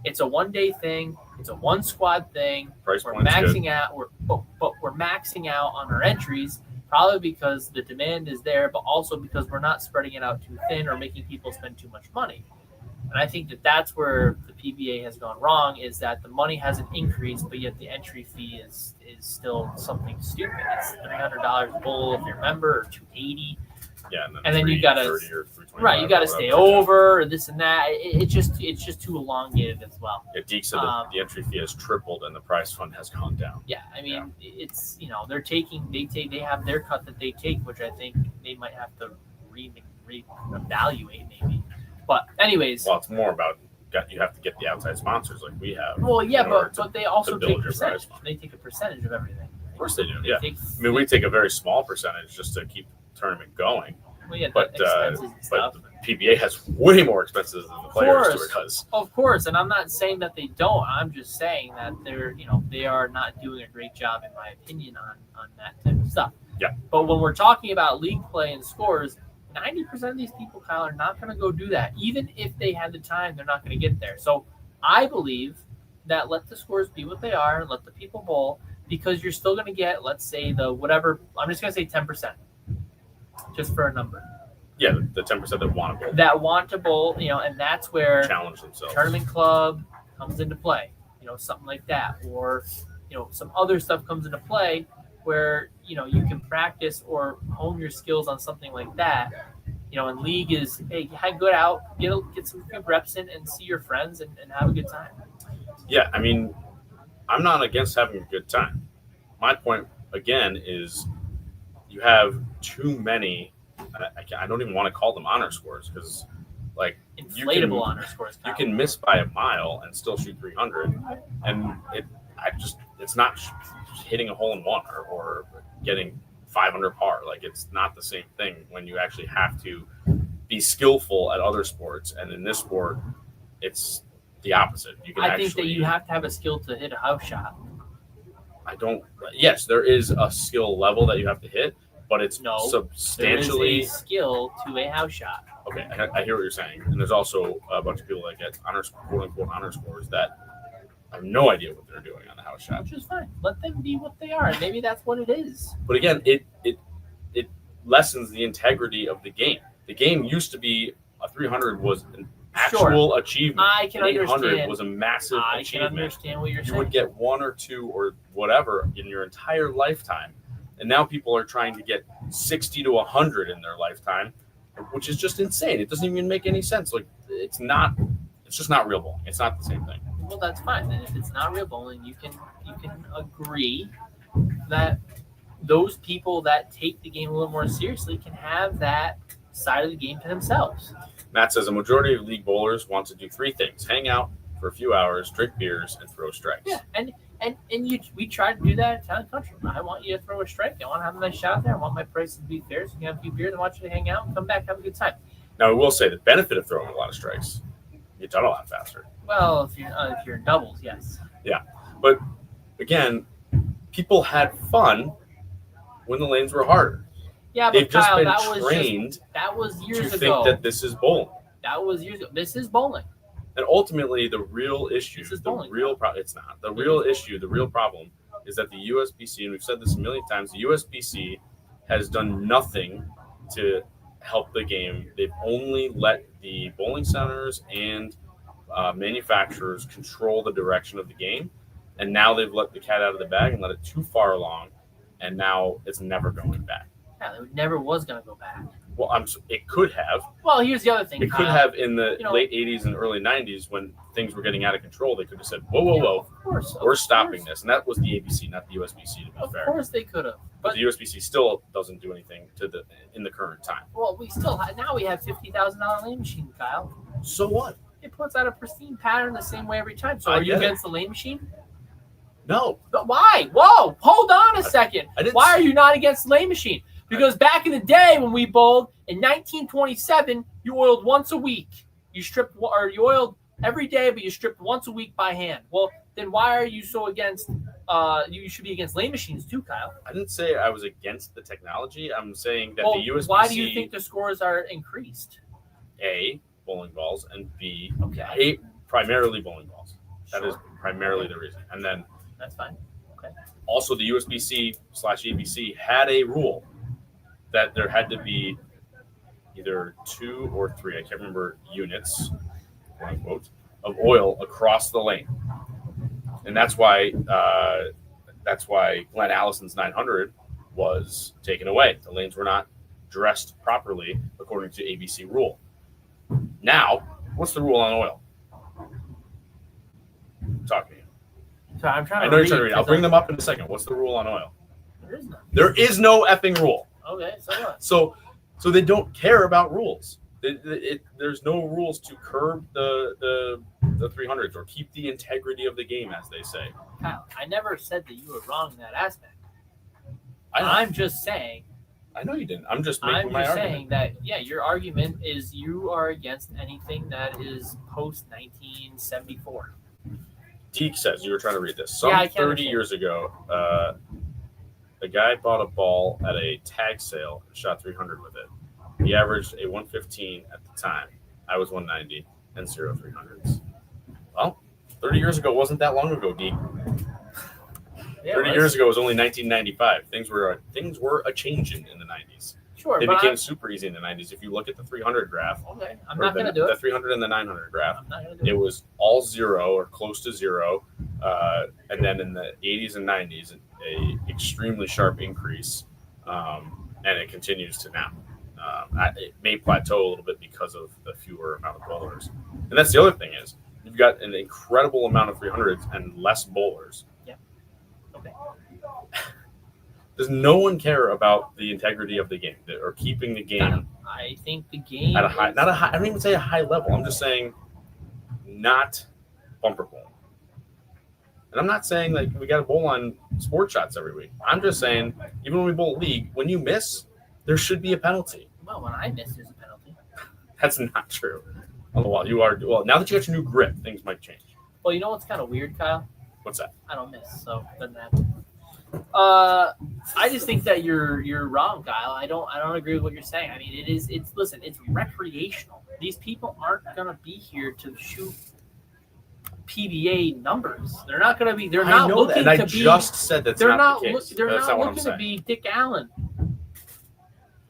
it's a 1-day thing. It's a 1 squad thing. Price We're point's maxing good. out. But we're maxing out on our entries, probably because the demand is there, but also because we're not spreading it out too thin or making people spend too much money. And I think that's where the PBA has gone wrong, is that the money hasn't increased, but yet the entry fee is still something stupid. It's $300 a bowl if you're a member, or $280. Yeah, And then you gotta- 330 or 325 Right, you got to or stay whatever. over, or this and that. It's just too elongated as well. Yeah, Deke said that the entry fee has tripled and the price fund has gone down. Yeah, I mean, it's they have their cut that they take, which I think they might have to reevaluate maybe. But anyways, Well, it's more about you have to get the outside sponsors like we have. well, yeah, in order but they also build take your percentage. prize fund. They take a percentage of everything. Of course they do. They Yeah, take- I mean we take a very small percentage just to keep the tournament going, well, yeah, but the expenses and but stuff. the PBA has way more expenses than the Players course. Tour does. Of course, and I'm not saying that they don't. I'm just saying that they are not doing a great job, in my opinion, on that type of stuff. Yeah. But when we're talking about league play and scores, 90% of these people, Kyle, are not going to go do that. Even if they had the time, they're not going to get there. So I believe that let the scores be what they are, and let the people bowl, because you're still going to get, let's say, the whatever. I'm just going to say 10%, just for a number. Yeah, the 10% that want to bowl. That want to bowl, and that's where Challenge themselves. tournament club comes into play, something like that, or some other stuff comes into play where you can practice or hone your skills on something like that. And league is, hey, go out, get some good reps in, and see your friends and have a good time. Yeah, I mean, I'm not against having a good time. My point again is you have too many. I don't even want to call them honor scores because, like, inflatable honor scores. You can miss by a mile and still shoot 300, and it's not hitting a hole in one or getting 500 par. Like, it's not the same thing when you actually have to be skillful at other sports, and in this sport, it's the opposite. I think that you have to have a skill to hit a house shot. Yes, there is a skill level that you have to hit, but it's substantially there is a skill to a house shot. Okay, I hear what you're saying, and there's also a bunch of people that get quote unquote honor scores that have no idea what they're doing on the house shot, which is fine. Let them be what they are, and maybe that's what it is. But again, it lessens the integrity of the game. The game used to be a 300 was an actual achievement. I can 800 understand. was a massive achievement. I can understand what you're saying. You would get one or two or whatever in your entire lifetime. And now people are trying to get 60 to 100 in their lifetime, which is just insane. It doesn't even make any sense. Like, it's just not real bowling. It's not the same thing. Well, that's fine. Then if it's not real bowling, you can agree that those people that take the game a little more seriously can have that side of the game to themselves. Matt says a majority of league bowlers want to do three things: hang out for a few hours, drink beers, and throw strikes. Yeah, and we try to do that in town and country. I want you to throw a strike. I want to have a nice shot there. I want my prices to be fair, so you can have a few beers and watch you hang out and come back, have a good time. Now, I will say the benefit of throwing a lot of strikes, you get done a lot faster. Well, if you're in doubles, yes. Yeah, but again, people had fun when the lanes were harder. Yeah, but they've just Kyle, been trained that was years to ago. think that this is bowling. That was years ago. This is bowling. And ultimately, the real issue, it's not. The real issue, the real problem is that the USBC, and we've said this a million times, the USBC has done nothing to help the game. They've only let the bowling centers and manufacturers control the direction of the game. And now they've let the cat out of the bag and let it too far along. And now it's never going back. Yeah, it never was going to go back. Well, it could have. Well, here's the other thing. It could have in the late 80s and early 90s when things were getting out of control. They could have said, whoa. Of course, we're stopping this. And that was the ABC, not the USBC, to be fair. Of course they could have. But the USBC still doesn't do anything in the current time. Well, we have $50,000 lane machine, Kyle. So what? It puts out a pristine pattern the same way every time. So are you against the lane machine? No. But why? Whoa, hold on a second. Why are you not against the lane machine? Because back in the day when we bowled in 1927, you oiled once a week. You oiled every day, but you stripped once a week by hand. Well, then why are you so against? You should be against lane machines too, Kyle. I didn't say I was against the technology. I'm saying that the USBC. Why do you think the scores are increased? A, bowling balls, and B, primarily bowling balls. That is primarily the reason. And then that's fine. Okay. Also, the USBC/ABC had a rule that there had to be either 2 or 3, I can't remember, units, quote unquote, of oil across the lane. And that's why Glenn Allison's 900 was taken away. The lanes were not dressed properly according to ABC rule. Now, what's the rule on oil? Talk to me. So I'm trying to I know you're trying to read. I'll bring them up in a second. What's the rule on oil? There is none. There is no effing rule. Okay, so what? So they don't care about rules. There's no rules to curb the 300s or keep the integrity of the game, as they say. Kyle, I never said that you were wrong in that aspect. I'm just saying. I know you didn't. I'm just making my argument. I'm just saying that, your argument is you are against anything that is post-1974. Deke says, you were trying to read this. Some 30 years ago, a A guy bought a ball at a tag sale and shot 300 with it. He averaged a 115 at the time. I was 190 and 0 300s. Well, 30 years ago wasn't that long ago, Deke. Yeah, 30 years ago was only 1995. Things were a changing in the 90s. Sure, They but became super easy in the 90s. If you look at the 300 graph, okay, I'm not going to do the it. 300 and the 900 graph, I'm not going to do it was all 0 or close to 0. And then in the 80s and 90s, a extremely sharp increase, and it continues to now. It may plateau a little bit because of the fewer amount of bowlers. And that's the other thing is you've got an incredible amount of 300s and less bowlers. Yeah. Okay. Does no one care about the integrity of the game or keeping the game I think the game at a high, not a high, I don't even say a high level. I'm just saying not bumper bowl. And I'm not saying like we got to bowl on sport shots every week. I'm just saying even when we bowl league, when you miss, there should be a penalty. Well, when I miss, there's a penalty. That's not true. Well, now that you got your new grip, things might change. Well, you know what's kind of weird, Kyle? What's that? I don't miss, so it doesn't happen. I just think that you're wrong, Kyle. I don't agree with what you're saying. I mean, it's recreational. These people aren't gonna be here to shoot PBA numbers. They're not gonna be. They're not looking that. And to I be. just said that's They're not not. the case. They're That's not what I'm looking to saying. be Dick Allen.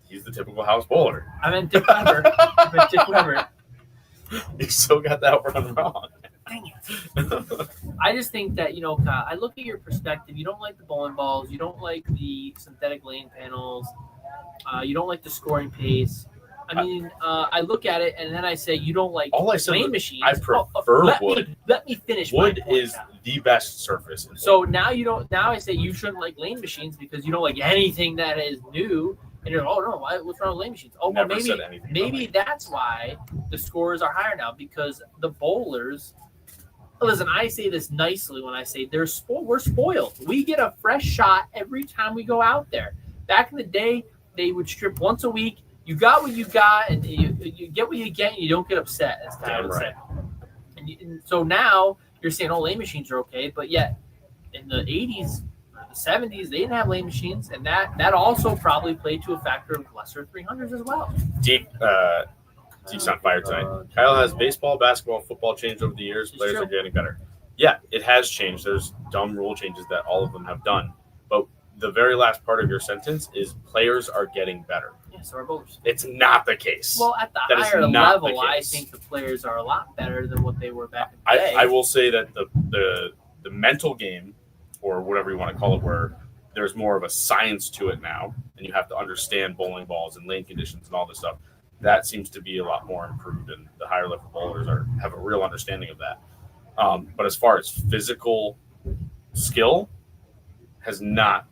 He's the typical house bowler. I meant Dick Weber. I meant Dick Weber. You still got that one wrong. Dang it. I just think that, Kyle, I look at your perspective. You don't like the bowling balls. You don't like the synthetic lane panels. You don't like the scoring pace. I mean, I look at it and then I say you don't like All I said lane was machines. I prefer wood. Let me finish. Wood my point, is Kyle. the best surface. in So bowling. now you don't. Now I say you shouldn't like lane machines because you don't like anything that is new. And you're like, oh no, what's wrong with lane machines? Oh well, Never said anything about maybe lane that's why the scores are higher now because the bowlers. Listen, I say this nicely when I say we're spoiled. We get a fresh shot every time we go out there. Back in the day, they would strip once a week. You got what you got, and you get what you get, and you don't get upset. That's kind of what Damn right. And so now you're saying, oh, lane machines are okay, but yet in the 80s, the 70s, they didn't have lane machines, and that also probably played to a factor of lesser 300s as well. Deke's on fire tonight. Kyle has baseball, basketball, football changed over the years. It's Players true. are getting better. Yeah, it has changed. There's dumb rule changes that all of them have done. But the very last part of your sentence is players are getting better. Yeah, so are bowlers. It's not the case. Well, at the That is higher not the level, I case. think the players are a lot better than what they were back in the day. I will say that the mental game, or whatever you want to call it, where there's more of a science to it now, and you have to understand bowling balls and lane conditions and all this stuff. That seems to be a lot more improved, and the higher level bowlers have a real understanding of that. But as far as physical skill, has not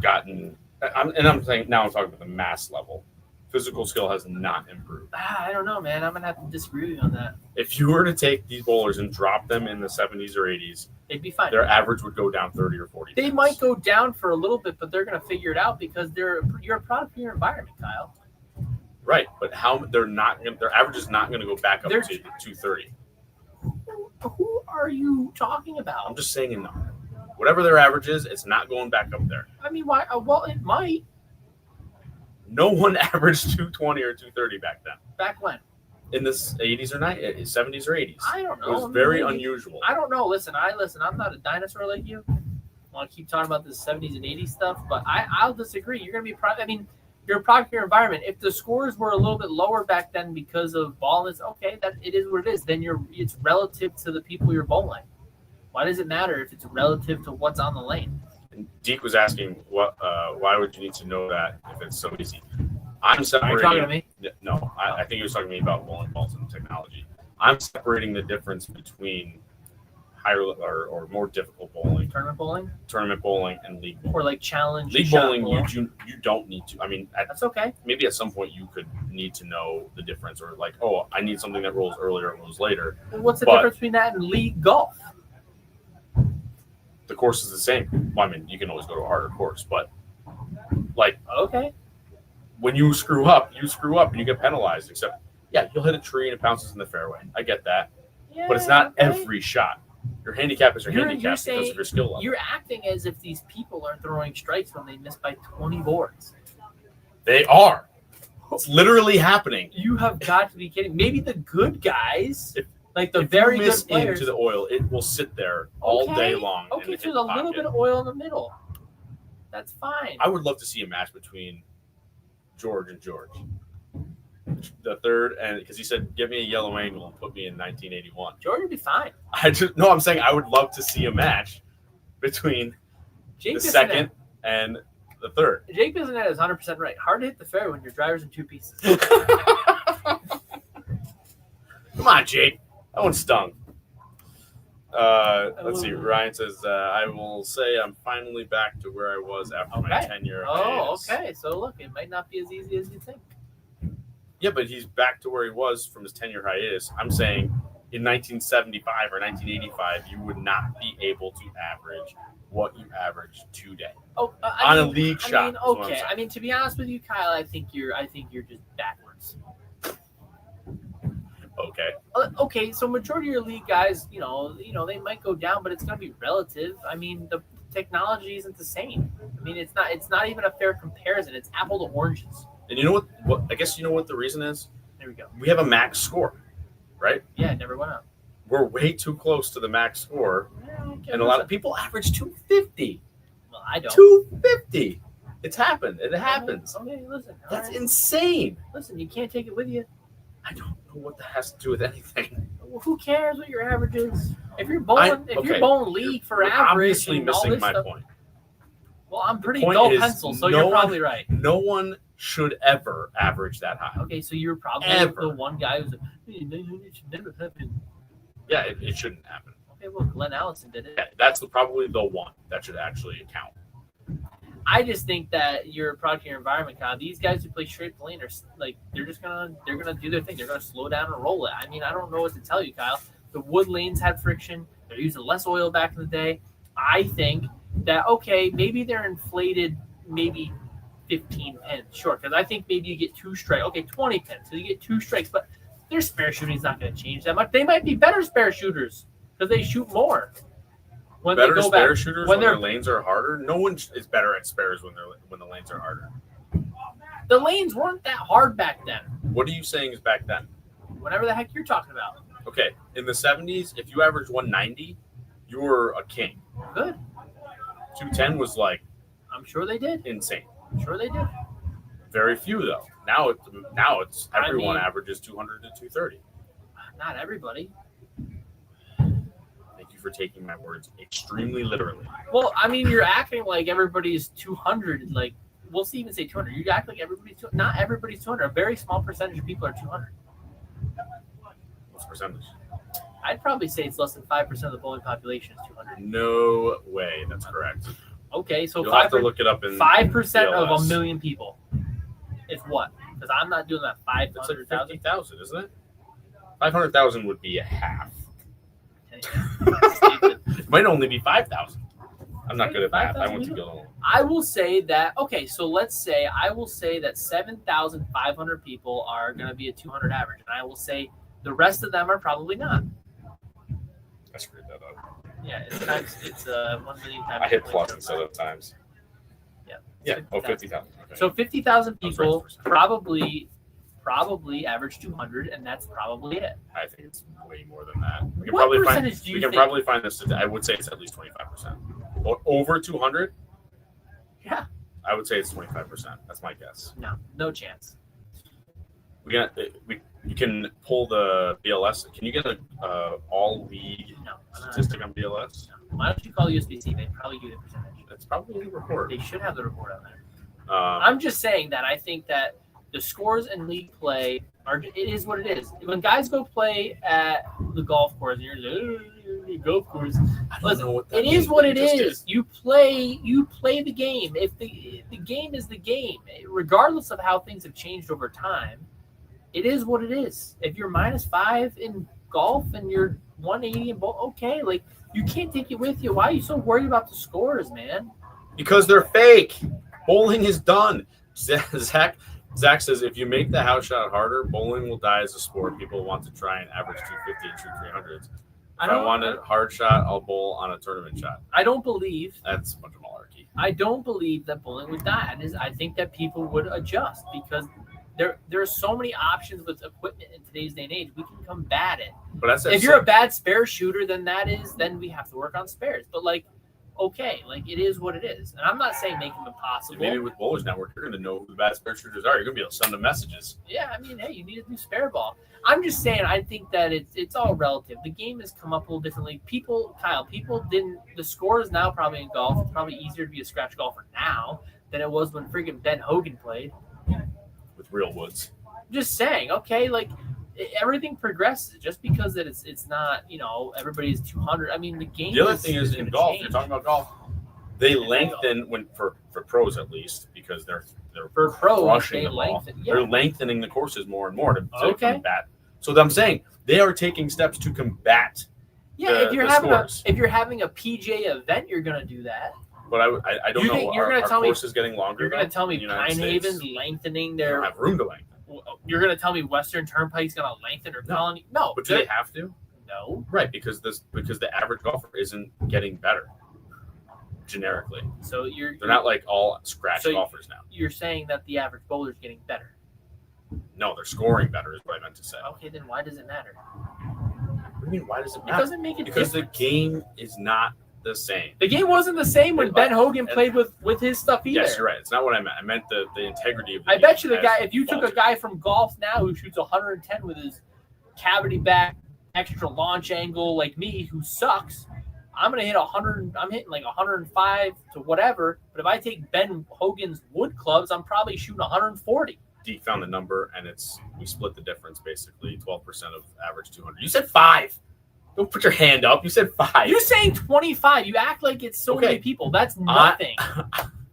gotten. I'm saying now I'm talking about the mass level. Physical skill has not improved. I don't know, man. I'm gonna have to disagree with you on that. If you were to take these bowlers and drop them in the 70s or 80s, They'd be fine. their average would go down 30 or 40. They points. might go down for a little bit, but they're gonna figure it out because you're a product of your environment, Kyle. Right, but their average is not going to go back up They're- to 230. Who are you talking I'm about? just saying a number. Whatever their average is, it's not going back up there. I mean, why? Well, it might. No one averaged 220 or 230 back then. Back when? In the 80s or 90s, 70s or 80s. I don't know. It was very unusual. I don't know. Listen. I'm not a dinosaur like you. I want to keep talking about the 70s and 80s stuff, but I'll disagree. You're gonna be. I mean, you're a product of your environment. If the scores were a little bit lower back then because of ballness, okay, that it is what it is. Then it's relative to the people you're bowling. Why does it matter if it's relative to what's on the lane? And Deke was asking, why would you need to know that if it's so easy? I'm Are separating. you talking to me? No, I think he was talking to me about bowling balls and technology. I'm separating the difference between higher or more difficult bowling, tournament bowling, and league bowling. Or like challenge. League shot bowling, bowl. you don't need to. I mean, That's okay. maybe at some point you could need to know the difference, or like, oh, I need something that rolls earlier and rolls later. Well, what's the But- difference between that and league golf? The course is the same. Well, I mean, you can always go to a harder course, but like Okay. when you screw up and you get penalized. Except, yeah, you'll hit a tree and it bounces in the fairway. I get that, Yeah, but it's not okay. every shot. Your handicap is your You're handicap because saying- of your skill level. You're acting as if these people are throwing strikes when they miss by 20 boards. They are. It's literally happening. You have got to be kidding. Maybe the good guys, like the If very you miss good players. into the oil, it will sit there all day long. and Okay, hit so the there's a little pocket. bit of oil in the middle. That's fine. I would love to see a match between George and George. The third, and because he said, "Give me a yellow angle and put me in 1981." George would be fine. I'm saying I would love to see a match between Jake the Bissonette- second and the third. Jake Bissonette is 100% right. Hard to hit the fairway when your driver's in two pieces. Come on, Jake. That one stung. Let's see. Ryan says, "I will say I'm finally back to where I was after my 10-year hiatus." Okay. So look, it might not be as easy as you think. Yeah, but he's back to where he was from his 10-year hiatus. I'm saying in 1975 or 1985, you would not be able to average what you averaged today Oh, on a league shot. I mean, is what I'm okay. saying. I mean, to be honest with you, Kyle, I think you're just backwards. Okay. Okay, so majority of your league guys, you know, they might go down, but it's going to be relative. I mean, the technology isn't the same. I mean, it's not even a fair comparison. It's apple to oranges. And you know what? I guess you know what the reason is? There we go. We have a max score, right? Yeah, it never went up. We're way too close to the max score, Yeah, okay, and a lot of people average 250. Well, I don't. 250. It's happened. It happens. Okay, listen. all That's right. insane. Listen, you can't take it with you. I don't know what that has to do with anything. Well, who cares what your average is? If you're bowling, okay, league for You're average, obviously and all missing this my stuff, point. well, I'm pretty point dull is pencil, so no you're one- probably right. No one should ever average that high. Okay, so you're probably Ever. the one guy who's like, hey, no, it should never happen. Yeah, it shouldn't happen. Okay, well, Glenn Allison did it. Yeah, that's probably the one that should actually count. I just think that you're a product of your environment, Kyle. These guys who play straight lane are like they're gonna do their thing. They're gonna slow down and roll it. I mean, I don't know what to tell you, Kyle. The wood lanes had friction. They're using less oil back in the day. I think that okay, maybe they're inflated, maybe 15 pins, sure. Because I think maybe you get 2 strikes. Okay, 20 pins, so you get 2 strikes, but their spare shooting is not going to change that much. They might be better spare shooters because they shoot more. When Better they go spare back, shooters when when their they're lanes are harder. No one is better at spares when the lanes are harder. the lanes weren't that hard back then. What are you saying is back then? Whatever the heck you're talking about. Okay, in the 70s, if you averaged 190, you were a king. Good. 210 was like I'm sure they did. insane. I'm sure they did. Very few though. Now it's I everyone mean- averages 200 to 230. Not everybody. Thank you for taking my words extremely literally. Well, I mean, you're acting like everybody's 200. Like, we'll even say 200. You act like everybody's 200. Not everybody's 200. A very small percentage of people are 200. What's the percentage? I'd probably say it's less than 5% of the bowling population is 200. No way. That's correct. Okay, so You'll have to look it up in 5% of BLS. a million people is what? Because I'm not doing that It's like 500,000. 50,000, isn't it? 500,000 would be a half. Okay. It might only be 5,000. I'm not good at math. I 5,000 went to people? Guildhall. I will say that, okay, so let's say, I will say that 7,500 people are going to be a 200 average. And I will say the rest of them are probably not. I screwed that up. Yeah, it's 1 million times. I hit plus instead of times. Yeah. Yeah. Oh, 50,000. Okay. So 50,000 I was people right the first probably average 200, and that's probably it. I think it's way more than that. We can What probably percentage find. do you We can think? probably find this. I would say it's at least 25%. Over 200. Yeah. I would say it's 25%. That's my guess. No chance. You can pull the BLS. Can you get a all league No. statistic on BLS? Why don't you call USBC? They probably give you the percentage. It's probably in the report. They should have the report on there. Um, I'm just saying that I think that the scores in league play it is what it is. When guys go play at the golf course, and you're like, "Oh, golf course." I don't Listen, know what that it means, is what but it just is. You play the game. If the game is the game, regardless of how things have changed over time, it is what it is. If you're -5 in golf and you're 180 in bowl, okay, like you can't take it with you. Why are you so worried about the scores, man? Because they're fake. Bowling is done. Zach says if you make the house shot harder, bowling will die as a sport. People want to try and average 250 and shoot 300s. If I want a hard shot, I'll bowl on a tournament shot. I don't believe. That's a bunch of malarkey. I don't believe that bowling would die. I think that people would adjust because there are so many options with equipment in today's day and age. We can combat it. But that's If you're a bad spare shooter, then we have to work on spares. But okay, it is what it is. And I'm not saying make them impossible. Maybe with Bowlers Network, you're going to know who the bad spare shooters are. You're going to be able to send them messages. Yeah, I mean, hey, you need a new spare ball. I'm just saying, I think that it's all relative. The game has come up a little differently. Kyle, the scores now probably in golf, it's probably easier to be a scratch golfer now than it was when friggin' Ben Hogan played. With real woods. I'm just saying, okay, everything progresses just because that it's not, everybody's 200. I mean, the game. The other thing is in golf, change. you're talking about golf, they lengthen for pros at least because they're for pros crushing they the ball. lengthen. Yeah. They're lengthening the courses more and more to Okay. combat. So I'm saying they are taking steps to combat. Yeah, if you're having a PJ event, you're gonna do that. But I don't know. Our course is getting longer. You're gonna tell me in the United Pine States. Haven's lengthening They their. don't have room to lengthen. You're gonna tell me Western Turnpike's gonna lengthen or Colony? No, But do they have to? No. Right, because the average golfer isn't getting better generically. So They're not all scratch golfers now. You're saying that the average bowler's getting better. No, they're scoring better is what I meant to say. Okay, then why does it matter? What do you mean? Why does it It matter? doesn't make it Because different. the game is not the same. The game wasn't the same when Ben Hogan played with his stuff either. Yes, you're right. It's not what I meant. I meant the integrity of the I game bet you the has guy, if you took a faltered. guy from golf now who shoots 110 with his cavity back, extra launch angle like me, who sucks, I'm gonna hit 100. I'm hitting 105 to whatever. But if I take Ben Hogan's wood clubs, I'm probably shooting 140. Deke found the number, and we split the difference basically. 12% of average 200. You said 5. Don't put your hand up. You said 5. You're saying 25. You act like it's so many people. That's nothing.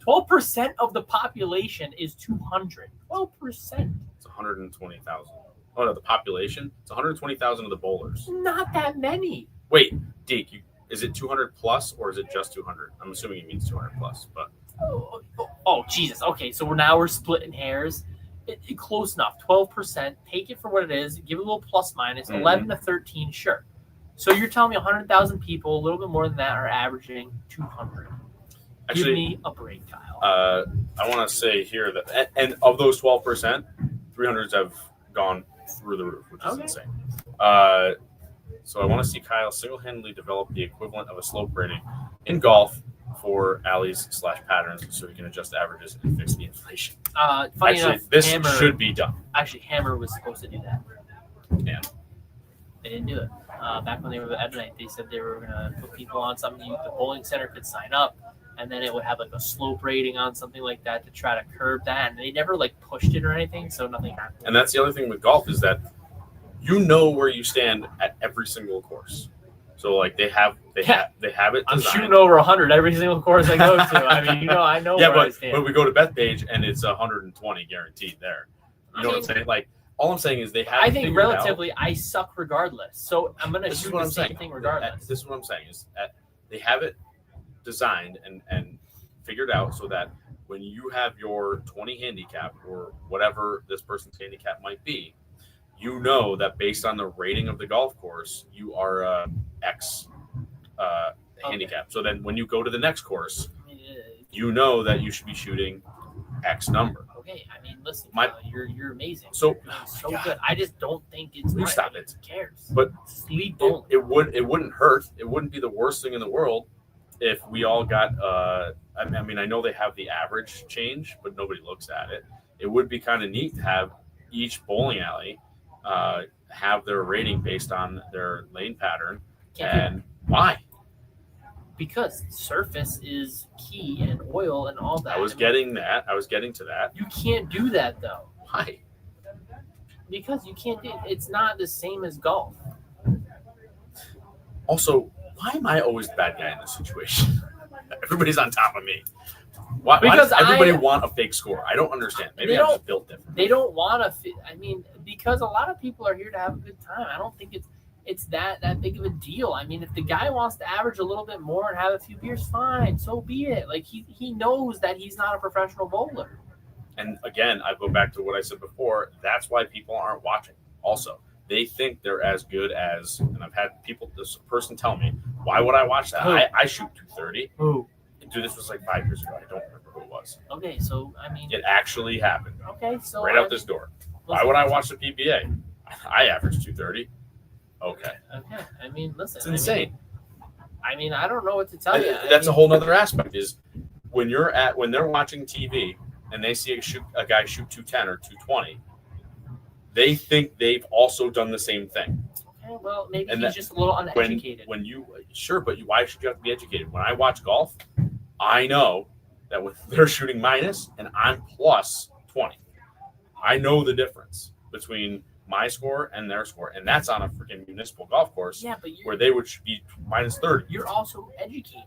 12% of the population is 200. 12%. It's 120,000. Oh no, the population. It's 120,000 of the bowlers. Not that many. Wait, Deke, is it 200 plus or is it just 200? I'm assuming it means 200 plus, but Oh, Jesus. Okay, so we're splitting hairs. Close enough. 12%. Take it for what it is. Give it a little plus minus. 11 to 13, sure. So you're telling me 100,000 people, a little bit more than that, are averaging 200. actually, Give me a break, Kyle. I want to say here that, and of those 12%, 300s have gone through the roof, which is insane. So I want to see Kyle single-handedly develop the equivalent of a slope rating in golf for alleys / patterns so he can adjust averages and fix the inflation. Funny Actually, enough, this Hammer, should be done. Actually, Hammer was supposed to do that. Yeah. They didn't do it. Back when they were at night, they said they were going to put people on something. The bowling center could sign up, and then it would have a slope rating on something like that to try to curb that. And they never pushed it or anything, so nothing happened. And that's the other thing with golf is that you know where you stand at every single course. So they have it designed. I'm shooting over 100 every single course I go to. I mean, I know yeah, where I stand. but we go to Bethpage and it's 120 guaranteed there. You know what I'm saying? All I'm saying is they have. I think relatively, I suck regardless. So I'm going to shoot the same thing regardless. This is what I'm saying is that they have it designed and figured out so that when you have your 20 handicap or whatever this person's handicap might be, you know that based on the rating of the golf course, you are X handicap. So then when you go to the next course, you know that you should be shooting X number. Okay, I mean, listen, you're amazing. So, good. I just don't think it's right. Stop it. Who cares? But sleep it wouldn't hurt. It wouldn't be the worst thing in the world if we all got. I mean, I know they have the average change, but nobody looks at it. It would be kind of neat to have each bowling alley have their rating based on their lane pattern. And why? Because surface is key and oil and all that. I was getting to that. You can't do that though. Why? Because you can't do it's not the same as golf. Also, why am I always the bad guy in this situation? Everybody's on top of me. Why does everybody want a fake score? I don't understand. Maybe I'm just built different. They don't want to. I mean, because a lot of people are here to have a good time. I don't think it's that big of a deal. I mean, if the guy wants to average a little bit more and have a few beers, fine, so be it. He knows that he's not a professional bowler. And again, I go back to what I said before. That's why people aren't watching. Also, they think they're as good as, and I've had this person tell me, why would I watch that? I shoot 230. Who? Dude, this was like 5 years ago. I don't remember who it was. Okay, so I mean, It actually happened. Okay, so right out this door. Why would I watch the PBA? I average 230. Okay. Okay, I mean, listen, It's insane. I mean, I don't know what to tell you. That's a whole nother aspect. Is when they're watching TV and they see a guy shoot 210 or 220, they think they've also done the same thing. Okay, well, maybe he's just a little uneducated. Why should you have to be educated? When I watch golf, I know that when they're shooting minus and I'm plus 20, I know the difference between my score and their score, and that's on a freaking municipal golf course. Yeah, but where they would be minus 30. You're also educated.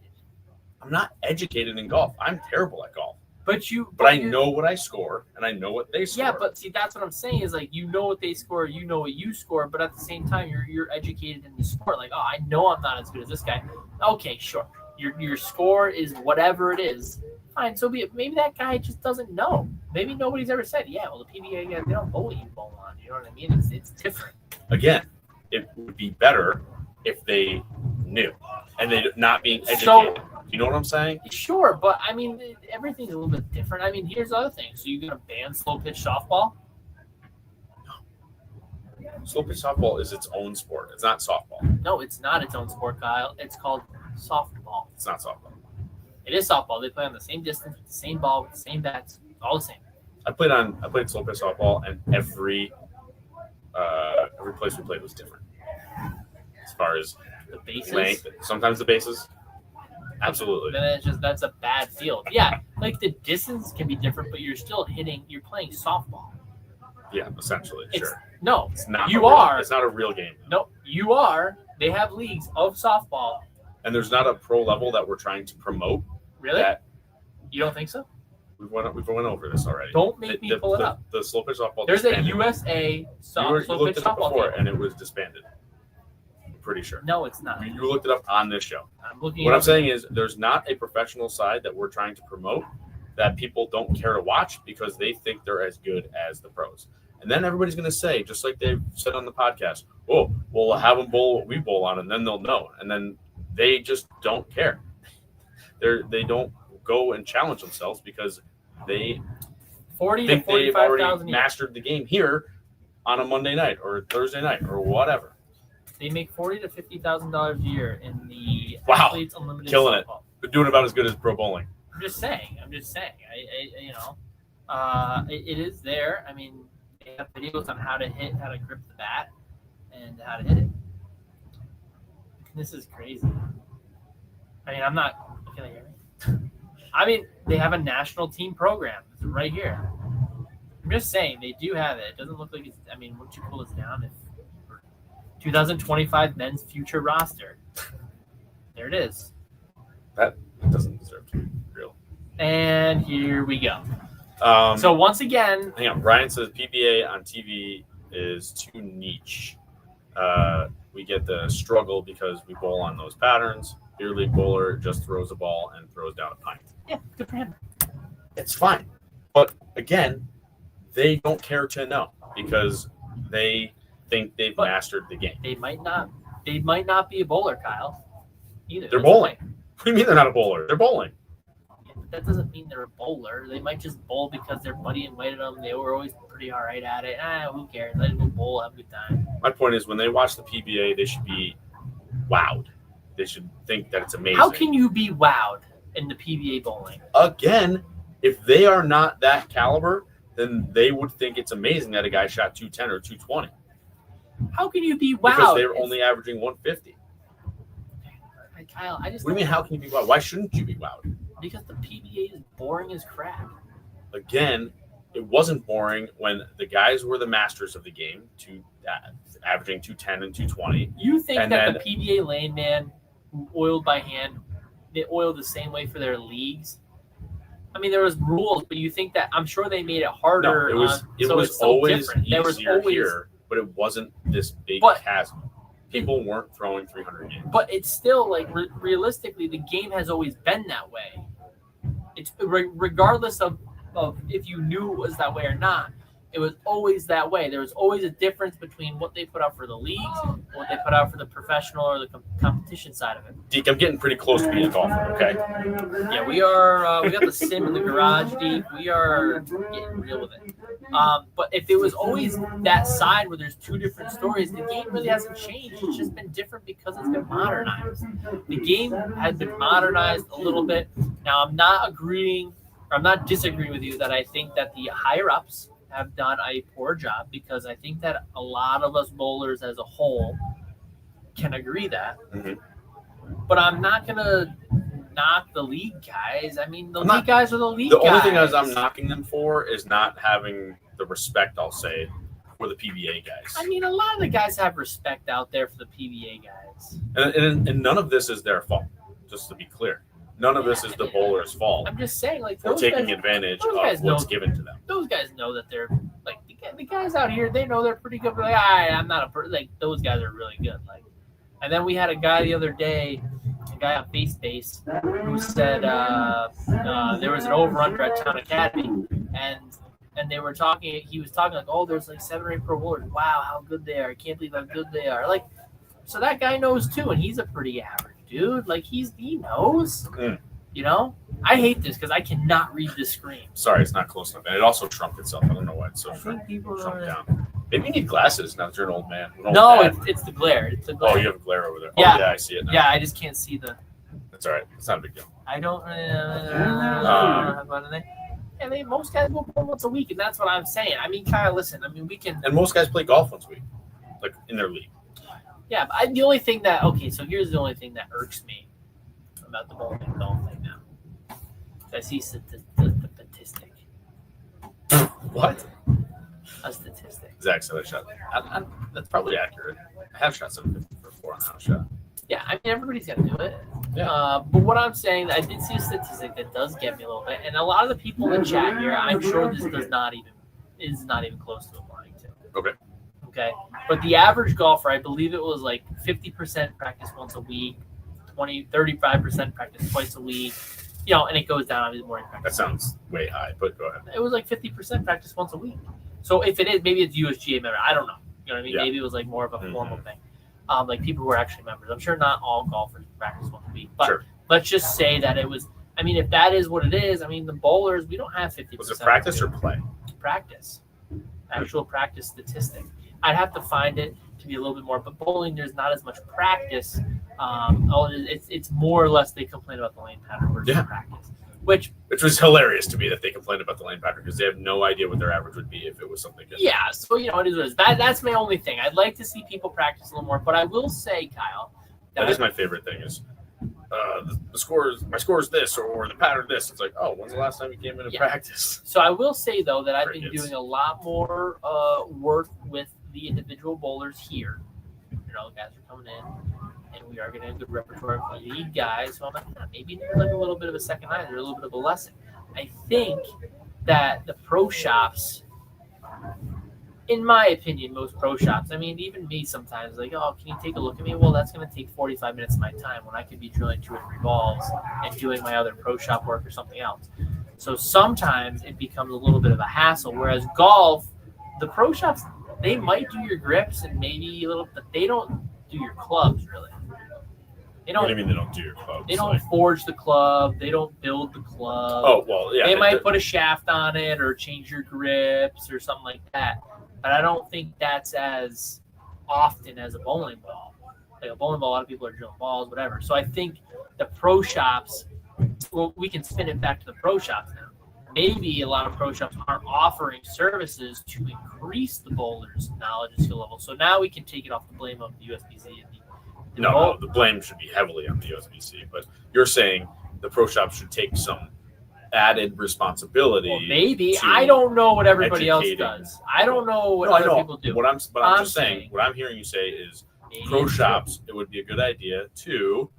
I'm not educated in golf. I'm terrible at golf. But I know what I score, and I know what they score. Yeah, but see, that's what I'm saying is like, you know what they score, you know what you score, but at the same time, you're educated in the sport. Like, oh, I know I'm not as good as this guy. Okay, sure. Your score is whatever it is. Fine, so be it. Maybe that guy just doesn't know. Maybe nobody's ever said, yeah, well, the PBA, they don't bowl you bowl on. You know what I mean? It's different. Again, it would be better if they knew and they not being educated. So, you know what I'm saying? Sure, but I mean, everything's a little bit different. I mean, here's the other thing. So you're going to ban slow pitch softball? Slow pitch softball is its own sport. It's not softball. No, it's not its own sport, Kyle. It's called softball. It's not softball. It is softball. They play on the same distance, with the same ball, with the same bats, all the same. I played slow pitch softball, and every place we played was different. As far as the bases, length, sometimes the bases. Absolutely. Then that's a bad field. Yeah, like the distance can be different, but you're still you're playing softball. Yeah, essentially, sure. No, it's not. It's not a real game. No, you are. They have leagues of softball. And there's not a pro level that we're trying to promote. Really? You don't think so? We've went over this already. Don't make me pull it up. The slow pitch softball. There's disbanded. a USA slow pitch softball before, game. and it was disbanded. I'm pretty sure. No, it's not. You looked it up on this show. I'm looking. What I'm saying is, there's not a professional side that we're trying to promote that people don't care to watch because they think they're as good as the pros. And then everybody's going to say, just like they've said on the podcast, "Oh, we'll have them bowl what we bowl on, and then they'll know." And then they just don't care. They don't go and challenge themselves because they 40 think to they've already 45,000 mastered the game here on a Monday night or Thursday night or whatever. They make $40,000 to $50,000 a year in the Wow, Athletes Unlimited killing softball. it. They're doing about as good as pro bowling. I'm just saying. It is there. I mean, they have videos on how to hit, how to grip the bat, and how to hit it. This is crazy. I mean, I'm not. Can I hear me? I mean, they have a national team program. It's right here. I'm just saying they do have it. It doesn't look like it's. I mean, wouldn't you pull this down if 2025 men's future roster? There it is. That doesn't deserve to be real. And here we go. So So once again, hang on. Brian says PBA on TV is too niche. We get the struggle because we bowl on those patterns. Beer league bowler just throws a ball and throws down a pint. yeah, good for him. It's fine. But again, they don't care to know because they think they've mastered the game. They might not be a bowler, Kyle. Either. They're That's bowling. the thing. What do you mean they're not a bowler? They're bowling. Yeah, but that doesn't mean they're a bowler. They might just bowl because their buddy invited them. They were always pretty all right at it. Who cares? Let them go bowl, have a good time. My point is, when they watch the PBA, they should be wowed. They should think that it's amazing. How can you be wowed in the PBA bowling? Again, if they are not that caliber, then they would think it's amazing that a guy shot 210 or 220. How can you be wowed? Because they were only averaging 150. Kyle, I just. What do you mean, how can you be wowed? Why shouldn't you be wowed? Because the PBA is boring as crap. Again, it wasn't boring when the guys were the masters of the game, averaging 210 and 220. You think And that then- the PBA lane man who oiled by hand, they oiled the same way for their leagues? I mean, there was rules, but you think that I'm sure they made it harder. No, it was so it's so always different. There was easier always, here, but it wasn't this big But- chasm. People weren't throwing 300 games. but it's still like realistically, the game has always been that way. It's regardless of if you knew it was that way or not. It was always that way. There was always a difference between what they put out for the leagues and what they put out for the professional or the competition side of it. Deke, I'm getting pretty close to being a golfer, okay? Yeah, we are. We got the sim in the garage, Deke. We are getting real with it. But if it was always that side where there's two different stories, the game really hasn't changed. It's just been different because it's been modernized. The game has been modernized a little bit. Now, I'm not disagreeing with you that I think that the higher ups have done a poor job, because I think that a lot of us bowlers as a whole can agree that. Mhm. But I'm not going to knock the league guys. I mean, the league guys are the league guys. The only thing I'm knocking them for is not having the respect, I'll say, for the PBA guys. I mean, a lot of the guys have respect out there for the PBA guys. And none of this is their fault, just to be clear. None of this is the bowler's fault. I'm just saying, like, for taking advantage of what's given to them. Those guys know that they're, like, the guys out here, they know they're pretty good. But like, I'm not like, those guys are really good. Like, and then we had a guy the other day, a guy on FaceBase, who said there was an over-under at Town Academy, and they were talking. He was talking like, oh, there's like 7 or 8 pro bowlers. Wow, how good they are! I can't believe how good they are. Like, so that guy knows too, and he's a pretty average dude. Like, he knows. Mm. You know, I hate this because I cannot read the screen. Sorry, it's not close enough, and it also shrunk itself. I don't know why it's so I shrunk think people are. down. Maybe you need glasses now that you're an old man. No, it's the glare. It's the glare. Oh, you have a glare over there. Yeah. Oh, yeah, I see it now. Yeah, I just can't see the. That's all right. It's not a big deal. I don't. And most guys go once a week, and that's what I'm saying. I mean, Kyle, listen. I mean, we can. And most guys play golf once a week, like in their league. Yeah, but the only thing that so here's the only thing that irks me about the bowling golf thing now. I see the statistic. What? A statistic. Zach said I shot. That's probably accurate. I have shot 754 on a house shot. Yeah, I mean, everybody's got to do it. Yeah. But what I'm saying, I did see a statistic that does get me a little bit, and a lot of the people in the chat here, I'm sure this is not even close to applying to. Okay. Okay. But the average golfer, I believe it was like 50% practice once a week, 35% practice twice a week, and it goes down obviously more in practice. That sounds way high, but go ahead. It was like 50% practice once a week. So if it is, maybe it's USGA member. I don't know. You know what I mean? Yeah. Maybe it was like more of a formal thing. Like people who are actually members. I'm sure not all golfers practice once a week, but Sure. let's just say that it was. I mean, if that is what it is, I mean, the bowlers, we don't have 50%. Was it practice or play? Practice. Actual practice statistic. I'd have to find it to be a little bit more, but bowling, there's not as much practice. It's more or less they complain about the lane pattern versus practice. Which was hilarious to me that they complained about the lane pattern because they have no idea what their average would be if it was something different. Yeah, so it is what it is. That's my only thing. I'd like to see people practice a little more, but I will say, Kyle, that is my favorite thing is my score is this or the pattern this. It's like, oh, when's the last time you came into practice? So I will say though that I've been Crickets. doing a lot more work with the individual bowlers here. Guys are coming in, and we are getting a good repertoire of league guys. So I'm like, maybe like a little bit of a second eye or a little bit of a lesson. I think that the pro shops, in my opinion, most pro shops, I mean, even me sometimes, like, oh, can you take a look at me? Well, that's going to take 45 minutes of my time when I could be drilling 2 or 3 balls and doing my other pro shop work or something else. So sometimes it becomes a little bit of a hassle, whereas golf, the pro shops, they might do your grips and maybe a little, but they don't do your clubs really. They don't. What do you mean they don't do your clubs? They don't forge the club. They don't build the club. Oh well, yeah. They might put a shaft on it or change your grips or something like that. But I don't think that's as often as a bowling ball. Like a bowling ball, a lot of people are drilling balls, whatever. So I think the pro shops. Well, we can spin it back to the pro shops now. Maybe a lot of pro shops aren't offering services to increase the bowler's knowledge and skill level. So now we can take it off the blame of the USBC. And no, the blame should be heavily on the USBC. But you're saying the pro shop should take some added responsibility. Well, maybe. I don't know what everybody else educating. does. I don't know what other people do. I'm just saying, what I'm hearing you say is pro shops, it would be a good idea to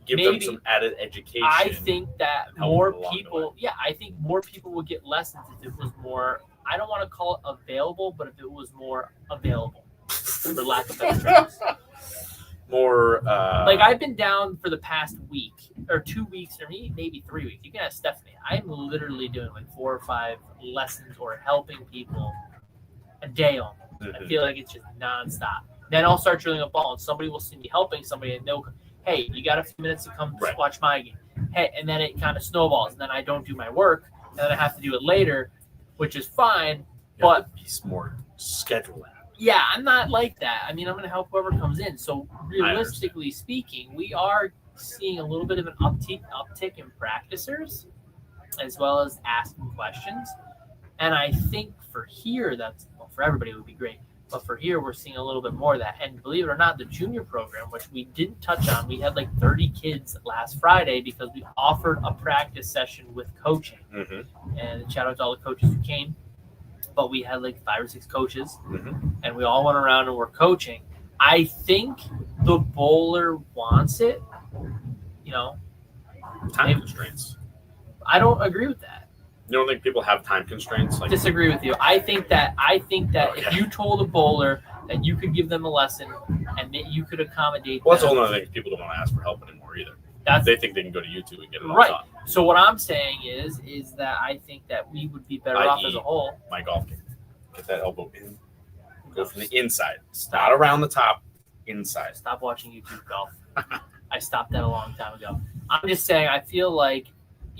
give them some added education. I think that more people, I think more people would get lessons if it was more, I don't want to call it available, but if it was more available, for lack of better terms. more Like I've been down for the past week or 2 weeks or maybe 3 weeks. You can ask Stephanie. I'm literally doing like 4 or 5 lessons or helping people a day on. I feel like it's just nonstop. Then I'll start drilling a ball, and somebody will see me helping somebody, and they'll, hey, you got a few minutes to come watch my game. Hey, and then it kind of snowballs, and then I don't do my work, and then I have to do it later, which is fine. But he's more scheduling. Yeah, I'm not like that. I mean, I'm going to help whoever comes in. So realistically speaking, we are seeing a little bit of an uptick in practicers, as well as asking questions. And I think for here, for everybody it would be great. But for here, we're seeing a little bit more of that. And believe it or not, the junior program, which we didn't touch on, we had like 30 kids last Friday because we offered a practice session with coaching. And shout out to all the coaches who came. But we had like 5 or 6 coaches, and we all went around and were coaching. I think the bowler wants it, Time constraints. I don't agree with that. You don't think people have time constraints? Like, disagree with you. I think that if you told a bowler that you could give them a lesson and that you could accommodate that's a them, whole other thing. People don't want to ask for help anymore either. They think they can go to YouTube and get it all right. done. So what I'm saying is that I think that we would be better off as a whole. My golf game. Get that elbow in. Go from the inside. Not around the top. Inside. Stop watching YouTube golf. I stopped that a long time ago. I'm just saying I feel like,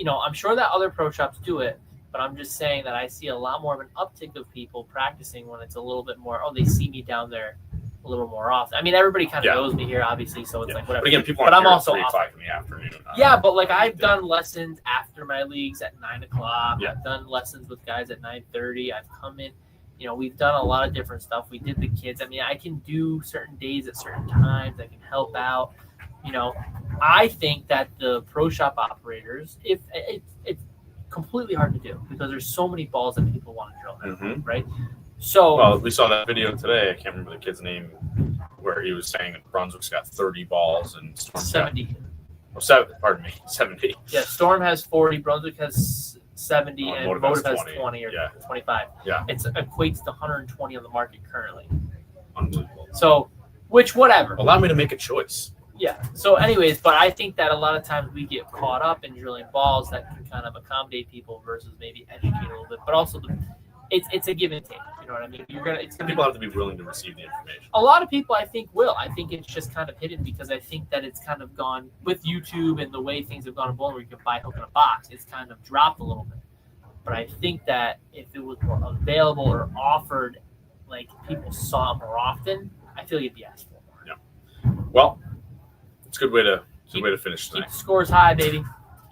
I'm sure that other pro shops do it, but I'm just saying that I see a lot more of an uptick of people practicing when it's a little bit more, they see me down there a little more often. I mean, everybody kind of knows me here, obviously, so it's like whatever. But again, people but aren't I'm here also at 3 o'clock in the afternoon. Yeah, but like I've done lessons after my leagues at 9 o'clock. Yeah. I've done lessons with guys at 9:30. I've come in, we've done a lot of different stuff. We did the kids. I mean, I can do certain days at certain times. I can help out. I think that the pro shop operators, if it's completely hard to do because there's so many balls that people want to drill, right? So, well, we saw that video today. I can't remember the kid's name, where he was saying that Brunswick's got 30 balls and Storm's 70. Got, 70. Yeah, Storm has 40, Brunswick has 70, and Motive has 20 or 25. Yeah, it equates to 120 on the market currently. Unbelievable. So, whatever. Allow me to make a choice. Yeah. So, anyways, but I think that a lot of times we get caught up in drilling balls that can kind of accommodate people versus maybe educate a little bit, but also it's a give and take. You know what I mean? People have to be willing to receive the information. A lot of people, I think, will. I think it's just kind of hidden because I think that it's kind of gone with YouTube and the way things have gone in bowling, where you can buy hook in a box. It's kind of dropped a little bit. But I think that if it was more available or offered, like people saw it more often, I feel you'd be asked for more. Yeah. Well, it's a good way to finish tonight. Keep the scores high, baby.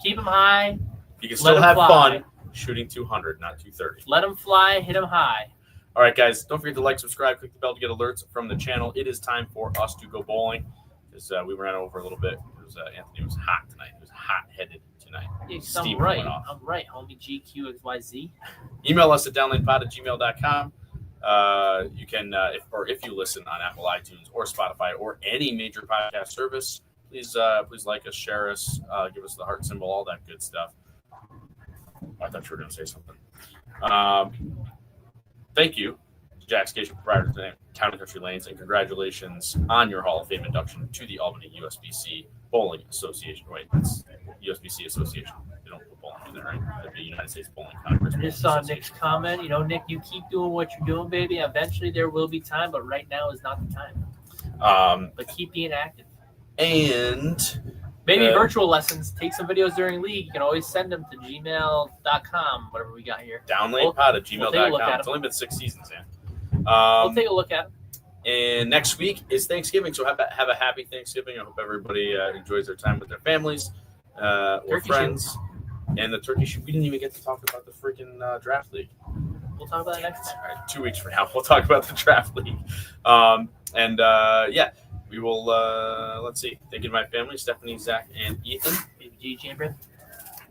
Keep them high. You can still have fun shooting 200, not 230. Let them fly. Hit them high. All right, guys. Don't forget to like, subscribe, click the bell to get alerts from the channel. It is time for us to go bowling because we ran over a little bit. Anthony was hot tonight. He was hot-headed tonight. I'm right. I'm right, homie. GQXYZ. Email us at downlanepod@gmail.com. You can, if you listen on Apple iTunes or Spotify or any major podcast service, please like us, share us, give us the heart symbol, all that good stuff. I thought you were going to say something. Thank you to Jack Scaccia, proprietor of Town and Country Lanes, and congratulations on your Hall of Fame induction to the Albany USBC Bowling Association. Wait, it's USBC Association. They don't put bowling in there, right? That'd be United States Bowling Congress. I just saw Nick's comment. Nick, you keep doing what you're doing, baby. Eventually there will be time, but right now is not the time. But keep being active. And maybe virtual lessons. Take some videos during league. You can always send them to gmail.com, whatever we got here. Downlanepod@gmail.com. It's only been 6 seasons, man. We'll take a look at them. And next week is Thanksgiving, so have a happy Thanksgiving. I hope everybody enjoys their time with their families or friends. And the turkey shoot. We didn't even get to talk about the freaking draft league. We'll talk about it next time. All right, 2 weeks from now, we'll talk about the draft league. We will, let's see. Thank you to my family, Stephanie, Zach, and Ethan. Baby G Chamber.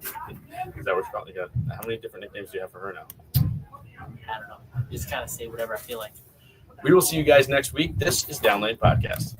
Is that what you probably got? How many different nicknames do you have for her now? I don't know. Just kind of say whatever I feel like. We will see you guys next week. This is Downlane Podcast.